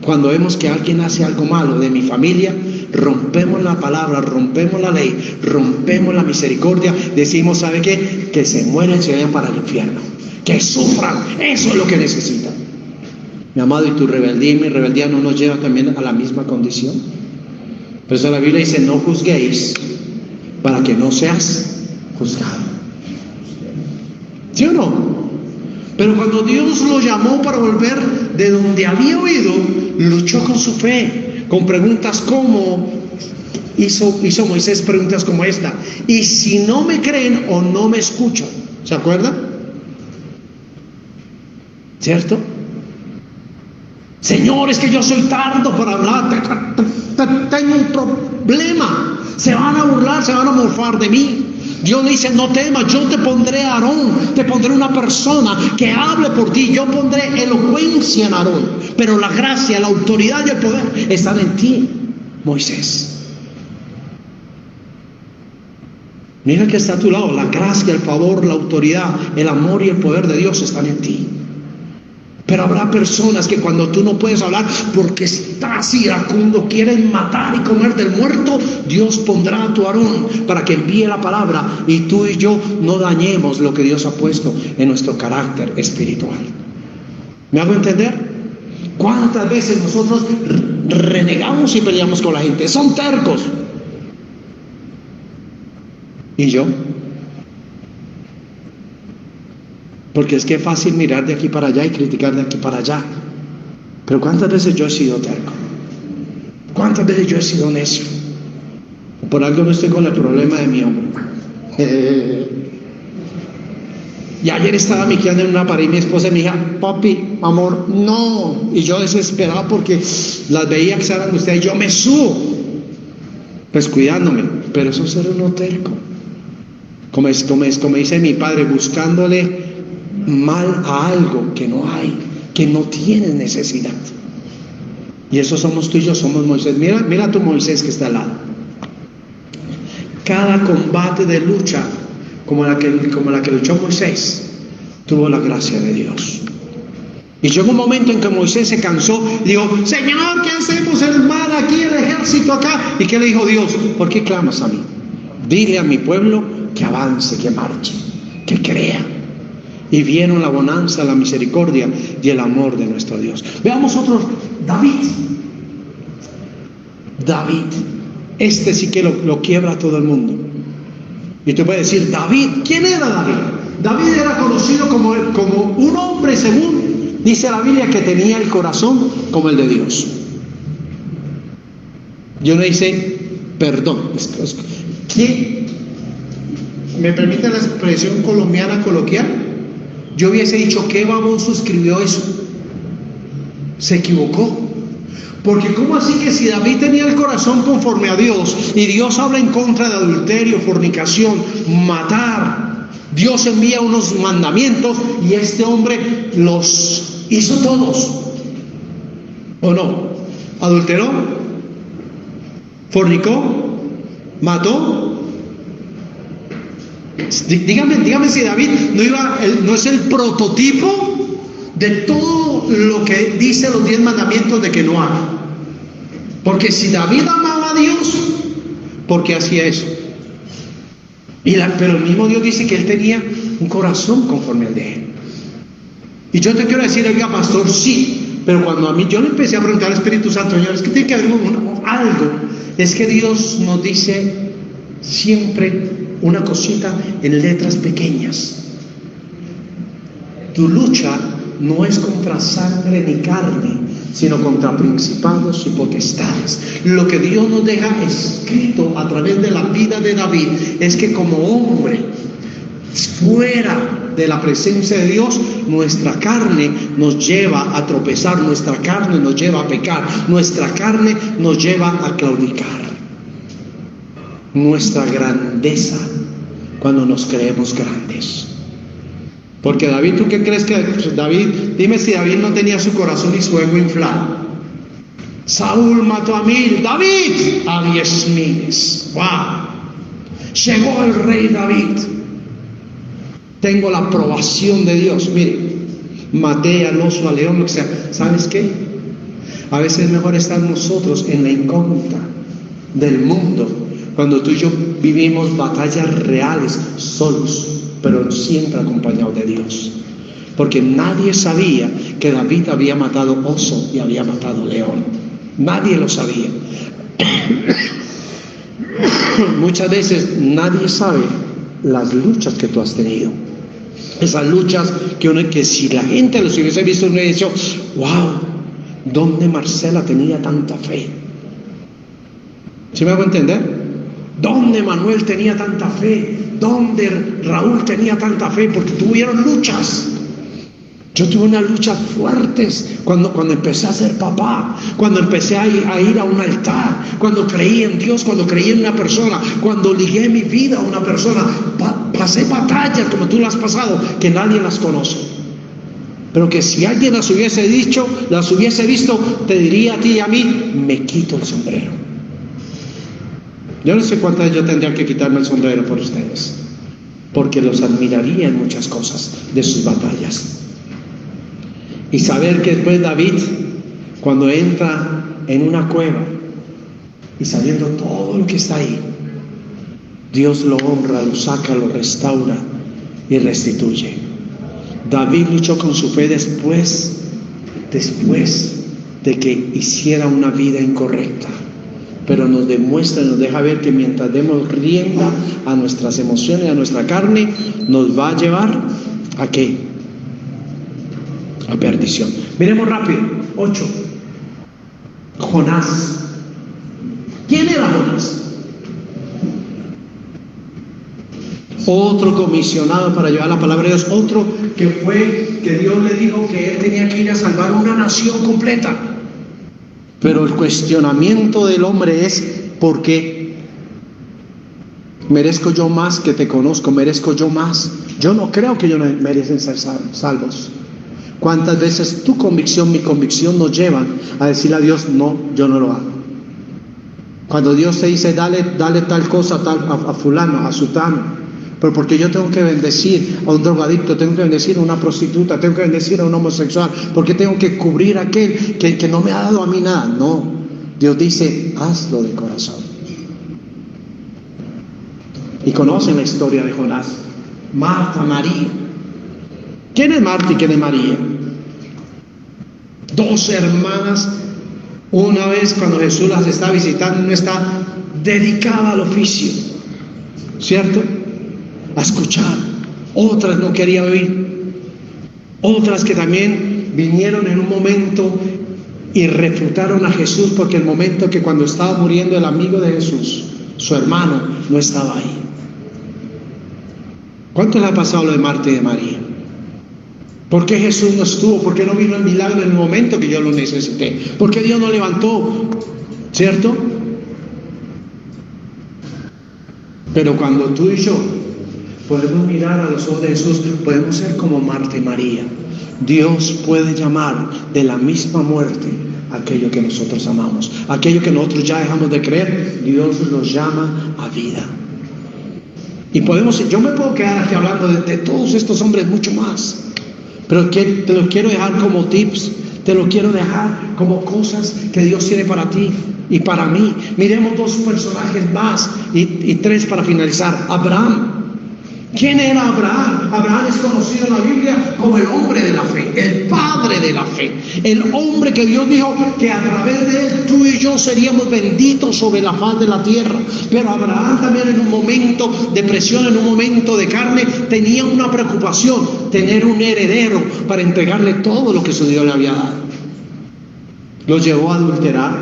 cuando vemos que alguien hace algo malo de mi familia, rompemos la palabra, rompemos la ley, rompemos la misericordia, decimos, ¿sabe qué? Que se mueran y se vayan para el infierno, que sufran, eso es lo que necesitan. Mi amado, ¿y tu rebeldía y mi rebeldía no nos lleva también a la misma condición? Por eso la Biblia dice, no juzguéis para que no seas juzgado. ¿Sí o no? Pero cuando Dios lo llamó para volver de donde había oído, luchó con su fe, con preguntas como hizo Moisés, preguntas como esta: ¿y si no me creen o no me escuchan? ¿Se acuerdan? ¿Cierto? Señor, es que yo soy tardo para hablar, tengo un problema, se van a burlar, se van a morfar de mí. Dios le dice, no temas, yo te pondré a Aarón, te pondré una persona que hable por ti, yo pondré elocuencia en Aarón, pero la gracia, la autoridad y el poder están en ti, Moisés. Mira que está a tu lado, la gracia, el favor, la autoridad, el amor y el poder de Dios están en ti. Pero habrá personas que cuando tú no puedes hablar porque estás iracundo, quieren matar y comer del muerto, Dios pondrá a tu Aarón para que envíe la palabra y tú y yo no dañemos lo que Dios ha puesto en nuestro carácter espiritual. ¿Me hago entender? ¿Cuántas veces nosotros renegamos y peleamos con la gente? Son tercos. ¿Y yo? Porque es que es fácil mirar de aquí para allá y criticar de aquí para allá. Pero ¿cuántas veces yo he sido terco? ¿Cuántas veces yo he sido necio? Por algo no estoy con el problema de mi hombre. Y ayer estaba miqueando en una pared y mi esposa me dijo, papi, amor, no. Y yo desesperado porque las veía que se eran ustedes. Yo me subo, pues cuidándome. Pero eso es ser uno terco. Como dice mi padre, buscándole mal a algo que no hay, que no tiene necesidad. Y eso somos tú y yo, somos Moisés. Mira a tu Moisés que está al lado. Cada combate de lucha como la que luchó Moisés tuvo la gracia de Dios. Y llegó un momento en que Moisés se cansó y dijo, Señor, ¿qué hacemos? El mar aquí, el ejército acá. ¿Y qué le dijo Dios? ¿Por qué clamas a mí? Dile a mi pueblo que avance, que marche, que crea. Y vieron la bonanza, la misericordia y el amor de nuestro Dios. Veamos otro, David. Este sí que lo quiebra a todo el mundo. Y tú puedes decir, David, ¿quién era David? David era conocido como un hombre, según dice la Biblia, que tenía el corazón como el de Dios. Yo no dice, perdón. ¿Quién me permite la expresión colombiana coloquial? Yo hubiese dicho, ¿qué baboso escribió eso? Se equivocó. Porque ¿cómo así que si David tenía el corazón conforme a Dios y Dios habla en contra de adulterio, fornicación, matar, Dios envía unos mandamientos y este hombre los hizo todos? ¿O no? ¿Adulteró? ¿Fornicó? ¿Mató? Dígame si David no es el prototipo de todo lo que dice los 10 mandamientos de que no haga. Porque si David amaba a Dios, ¿por qué hacía eso? Pero el mismo Dios dice que él tenía un corazón conforme al de él. Y yo te quiero decir, oiga, pastor, sí, pero cuando yo le empecé a preguntar al Espíritu Santo, Señor, es que tiene que haber algo. Es que Dios nos dice siempre una cosita en letras pequeñas. Tu lucha no es contra sangre ni carne, sino contra principados y potestades. Lo que Dios nos deja escrito a través de la vida de David es que como hombre fuera de la presencia de Dios, nuestra carne nos lleva a tropezar, nuestra carne nos lleva a pecar, nuestra carne nos lleva a claudicar. Nuestra grandeza cuando nos creemos grandes. Porque David, ¿tú qué crees que David? Dime si David no tenía su corazón y su ego inflado. Saúl mató a 1000, David a 10,000. ¡Wow! Llegó el rey David. Tengo la aprobación de Dios. Mire, maté al oso, al león, lo que sea. ¿Sabes qué? A veces es mejor estar nosotros en la incógnita del mundo, cuando tú y yo vivimos batallas reales, solos, pero siempre acompañados de Dios. Porque nadie sabía que David había matado oso y había matado león. Nadie lo sabía. Muchas veces nadie sabe las luchas que tú has tenido. Esas luchas que si la gente los hubiese visto, uno hubiese dicho, wow, ¿dónde Marcela tenía tanta fe? ¿Sí me hago entender? ¿Dónde Manuel tenía tanta fe? ¿Dónde Raúl tenía tanta fe? Porque tuvieron luchas. Yo tuve unas luchas fuertes cuando empecé a ser papá, cuando empecé a ir a un altar, cuando creí en Dios, cuando creí en una persona, cuando ligué mi vida a una persona. Pasé batallas como tú las has pasado, que nadie las conoce. Pero que si alguien las hubiese dicho, las hubiese visto, te diría a ti y a mí, me quito el sombrero. Yo no sé cuántas yo tendría que quitarme el sombrero por ustedes, porque los admiraría en muchas cosas de sus batallas. Y saber que después David, cuando entra en una cueva y sabiendo todo lo que está ahí, Dios lo honra, lo saca, lo restaura y restituye. David luchó con su fe después de que hiciera una vida incorrecta. Pero nos demuestra, nos deja ver que mientras demos rienda a nuestras emociones, a nuestra carne, nos va a llevar ¿a qué? A perdición. Miremos rápido. 8. Jonás. ¿Quién era Jonás? Otro comisionado para llevar la palabra de Dios. Otro que Dios le dijo que él tenía que ir a salvar una nación completa. Pero el cuestionamiento del hombre es: ¿por qué? ¿Merezco yo más que te conozco? ¿Merezco yo más? Yo no creo que ellos merecen ser salvos. ¿Cuántas veces tu convicción, mi convicción nos llevan a decirle a Dios, no, yo no lo hago? Cuando Dios te dice, dale tal cosa a fulano, a sutano, pero porque yo tengo que bendecir a un drogadicto, tengo que bendecir a una prostituta, tengo que bendecir a un homosexual, porque tengo que cubrir a aquel que no me ha dado a mí nada. No, Dios dice, hazlo de corazón. Y conocen la historia de Jonás. Marta, María. ¿Quién es Marta y quién es María? 2 hermanas. Una vez cuando Jesús las está visitando, no está dedicada al oficio, ¿cierto? A escuchar. Otras no querían oír. Otras que también vinieron en un momento y refutaron a Jesús, porque el momento que cuando estaba muriendo el amigo de Jesús, su hermano, no estaba ahí. ¿Cuánto le ha pasado lo de Marta y de María? ¿Por qué Jesús no estuvo? ¿Por qué no vino el milagro en el momento que yo lo necesité? ¿Por qué Dios no levantó? ¿Cierto? Pero cuando tú y yo podemos mirar a los ojos de Jesús, podemos ser como Marta y María. Dios puede llamar de la misma muerte a aquello que nosotros amamos. Aquello que nosotros ya dejamos de creer, Dios los llama a vida. Y yo me puedo quedar aquí hablando de todos estos hombres mucho más, pero te lo quiero dejar como tips, te lo quiero dejar como cosas que Dios tiene para ti y para mí. Miremos dos personajes más y tres para finalizar. Abraham. ¿Quién era Abraham? Abraham es conocido en la Biblia como el hombre de la fe, el padre de la fe, el hombre que Dios dijo que a través de él tú y yo seríamos benditos sobre la faz de la tierra. Pero Abraham también en un momento de presión, en un momento de carne, tenía una preocupación: tener un heredero para entregarle todo lo que su Dios le había dado. Lo llevó a adulterar,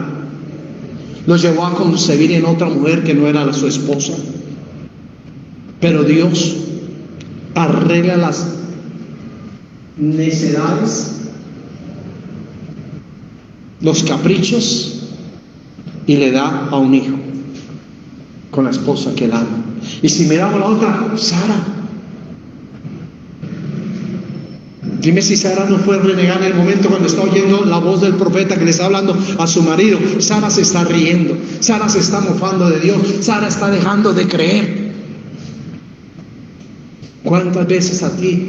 lo llevó a concebir en otra mujer que no era su esposa. Pero Dios arregla las necedades, los caprichos, y le da a un hijo con la esposa que él ama. Y si miramos la otra, Sara. Dime si Sara no fue renegada en el momento cuando está oyendo la voz del profeta que le está hablando a su marido. Sara se está riendo, Sara se está mofando de Dios, Sara está dejando de creer. ¿Cuántas veces a ti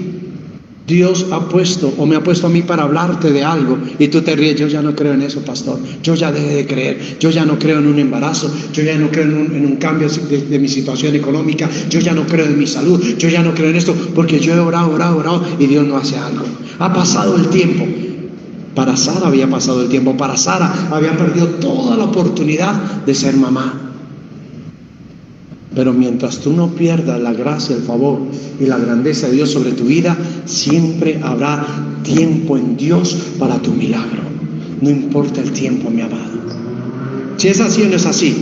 Dios ha puesto o me ha puesto a mí para hablarte de algo y tú te ríes? Yo ya no creo en eso, pastor. Yo ya dejé de creer. Yo ya no creo en un embarazo. Yo ya no creo en un cambio de mi situación económica. Yo ya no creo en mi salud. Yo ya no creo en esto porque yo he orado y Dios no hace algo. Ha pasado el tiempo. Para Sara había pasado el tiempo. Para Sara había perdido toda la oportunidad de ser mamá. Pero mientras tú no pierdas la gracia, el favor y la grandeza de Dios sobre tu vida, siempre habrá tiempo en Dios para tu milagro. No importa el tiempo, mi amado. Si es así o no es así.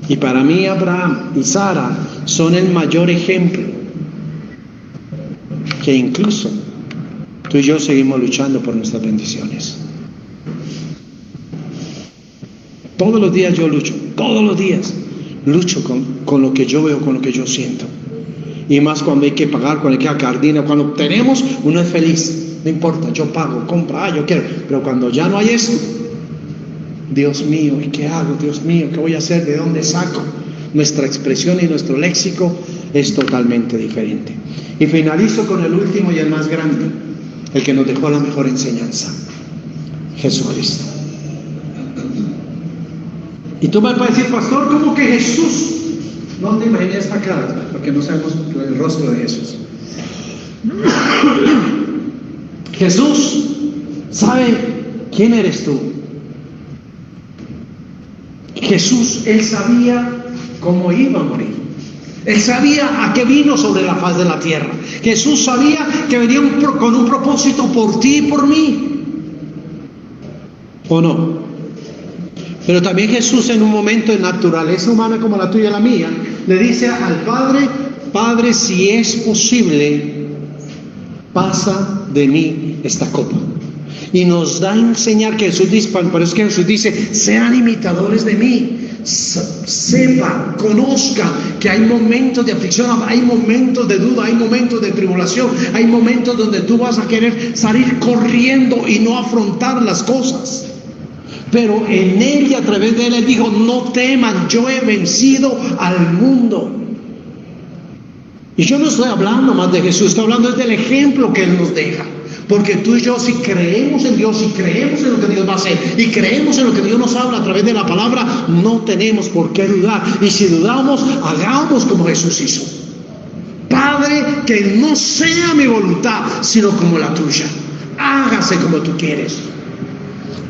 Y para mí Abraham y Sara son el mayor ejemplo, que incluso tú y yo seguimos luchando por nuestras bendiciones. Todos los días yo lucho, todos los días lucho con lo que yo veo, con lo que yo siento. Y más cuando hay que pagar, cuando hay que acardar, cuando tenemos, uno es feliz. No importa, yo pago, compra, yo quiero. Pero cuando ya no hay eso, Dios mío, ¿y qué hago? Dios mío, ¿qué voy a hacer? ¿De dónde saco? Nuestra expresión y nuestro léxico es totalmente diferente. Y finalizo con el último y el más grande, el que nos dejó la mejor enseñanza: Jesucristo. Y tú me vas a decir, pastor, ¿cómo que Jesús? No te imagines esta cara, porque no sabemos el rostro de Jesús. Jesús sabe quién eres tú. Jesús, Él sabía cómo iba a morir. Él sabía a qué vino sobre la faz de la tierra. Jesús sabía que venía con un propósito por ti y por mí. ¿O no? Pero también Jesús, en un momento de naturaleza humana como la tuya y la mía, le dice al Padre: Padre, si es posible, pasa de mí esta copa. Y nos da a enseñar que Jesús dice, por eso que Jesús dice: sean imitadores de mí. Sepa, conozca que hay momentos de aflicción, hay momentos de duda, hay momentos de tribulación, hay momentos donde tú vas a querer salir corriendo y no afrontar las cosas. Pero en Él y a través de Él, Él dijo: no teman, yo he vencido al mundo. Y yo no estoy hablando más de Jesús, estoy hablando del ejemplo que Él nos deja. Porque tú y yo, si creemos en Dios, si creemos en lo que Dios va a hacer, y creemos en lo que Dios nos habla a través de la palabra, no tenemos por qué dudar. Y si dudamos, hagamos como Jesús hizo: Padre, que no sea mi voluntad, sino como la tuya. Hágase como tú quieres.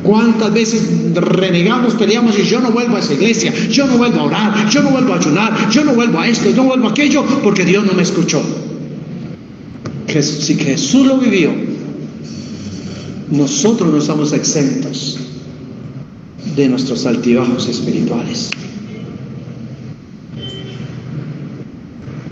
¿Cuántas veces renegamos, peleamos y yo no vuelvo a esa iglesia, yo no vuelvo a orar, yo no vuelvo a ayunar, yo no vuelvo a esto, yo no vuelvo a aquello, porque Dios no me escuchó? Si Jesús lo vivió, nosotros no estamos exentos de nuestros altibajos espirituales.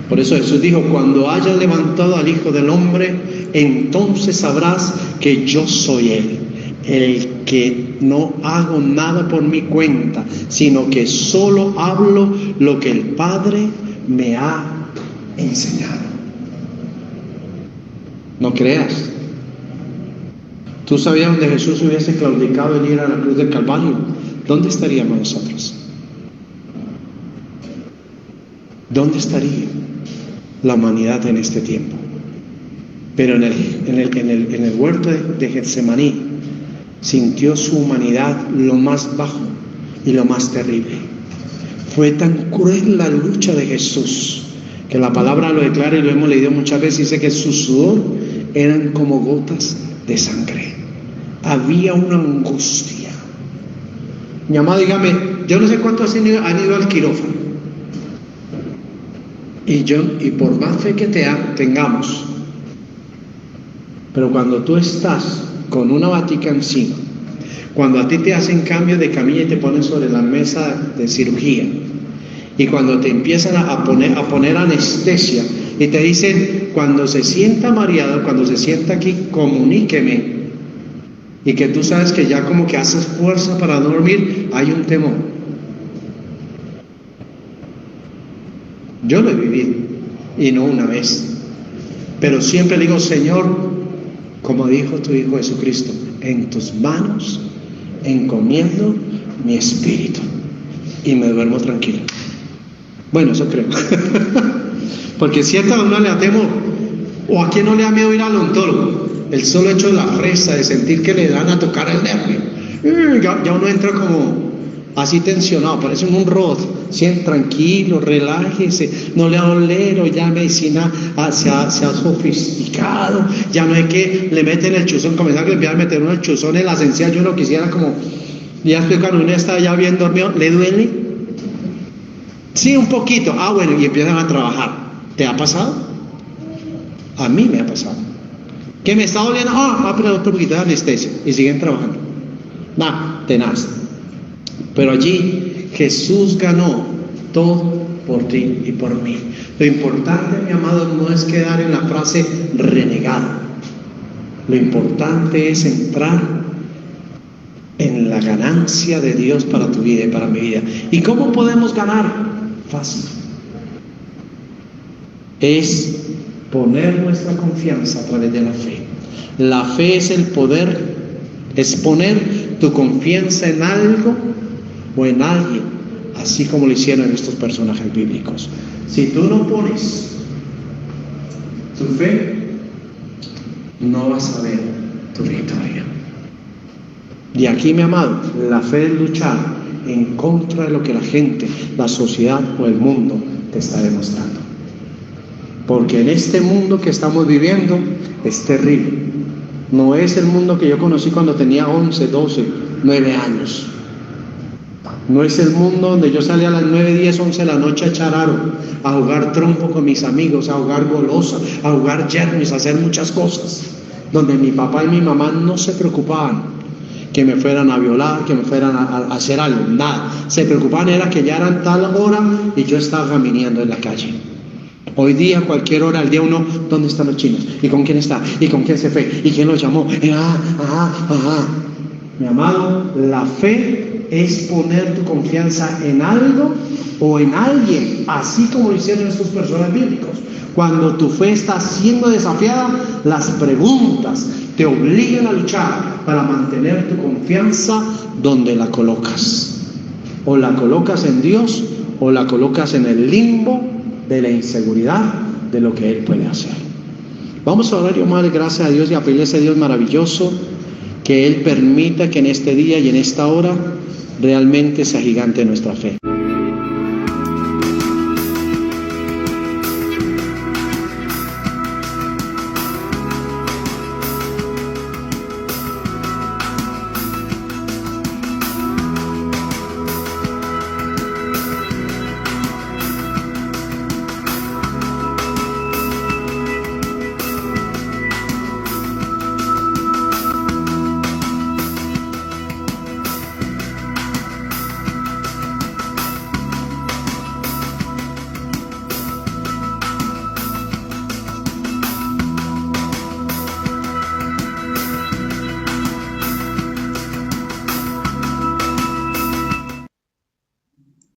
Por eso Jesús dijo: cuando hayas levantado al Hijo del Hombre, entonces sabrás que yo soy Él, el que no hago nada por mi cuenta, sino que solo hablo lo que el Padre me ha enseñado. No creas. ¿Tú sabías donde Jesús hubiese claudicado en ir a la cruz del Calvario? ¿Dónde estaríamos nosotros? ¿dónde estaría la humanidad en este tiempo? Pero en el huerto de Getsemaní sintió su humanidad lo más bajo y lo más terrible. Fue tan cruel la lucha de Jesús que la palabra lo declara y lo hemos leído muchas veces. Dice que su sudor eran como gotas de sangre. Había una angustia. Mi amado, dígame, yo no sé cuántos han ido al quirófano. Y por más fe que tengamos, pero cuando tú estás con una batica encima, cuando a ti te hacen cambio de camilla y te ponen sobre la mesa de cirugía, y cuando te empiezan a poner anestesia y te dicen, cuando se sienta mareado, cuando se sienta aquí, comuníqueme, y que tú sabes que ya como que haces fuerza para no dormir, hay un temor. Yo lo he vivido, y no una vez, pero siempre digo, Señor, como dijo tu Hijo Jesucristo, en tus manos encomiendo mi espíritu, y me duermo tranquilo. Bueno, eso creo. Porque cierto, a uno le da temor, o a quien no le da miedo ir al odontólogo. El solo hecho de la fresa, de sentir que le dan a tocar el nervio, ya uno entra como así tensionado, parece un robot. Tranquilo, relájese, no le da dolero, ya la medicina se ha sofisticado, ya no es que le meten el chuzón, como que le empiezan a meter un chuzón en las encías. Yo lo quisiera como, ya estoy cuando uno está ya bien dormido, ¿le duele? Sí, un poquito. Bueno, y empiezan a trabajar. ¿Te ha pasado? A mí me ha pasado. ¿Que me está doliendo? Pero otro poquito de anestesia. Y siguen trabajando. Tenaz. Pero allí Jesús ganó todo por ti y por mí. Lo importante, mi amado, no es quedar en la frase renegado. Lo importante es entrar en la ganancia de Dios para tu vida y para mi vida. ¿Y cómo podemos ganar? Fácil. Es poner nuestra confianza a través de la fe. La fe es el poder, es poner tu confianza en algo o en alguien, así como lo hicieron estos personajes bíblicos. Si tú no pones tu fe, no vas a ver tu victoria. Y aquí, mi amado, la fe es luchar en contra de lo que la gente, la sociedad o el mundo te está demostrando. Porque en este mundo que estamos viviendo es terrible. No es el mundo que yo conocí cuando tenía 11, 12, 9 años. No es el mundo donde yo salía a las 9, 10, 11 de la noche a echar aro, a jugar trompo con mis amigos, a jugar golosa, a jugar yernis, a hacer muchas cosas. Donde mi papá y mi mamá no se preocupaban que me fueran a violar, que me fueran a hacer algo, nada. Se preocupaban era que ya eran tal hora y yo estaba caminando en la calle. Hoy día, cualquier hora del día, uno, ¿dónde están los chinos? ¿Y con quién está? ¿Y con quién se fue? ¿Y quién lo llamó? Mi amado, la fe es poner tu confianza en algo o en alguien, así como lo hicieron estos personajes bíblicos. Cuando tu fe está siendo desafiada, las preguntas te obligan a luchar para mantener tu confianza donde la colocas. O la colocas en Dios o la colocas en el limbo de la inseguridad de lo que Él puede hacer. Vamos a orar y vamos a dar gracias a Dios y a pedirle a ese Dios maravilloso que Él permita que en este día y en esta hora realmente se agigante nuestra fe.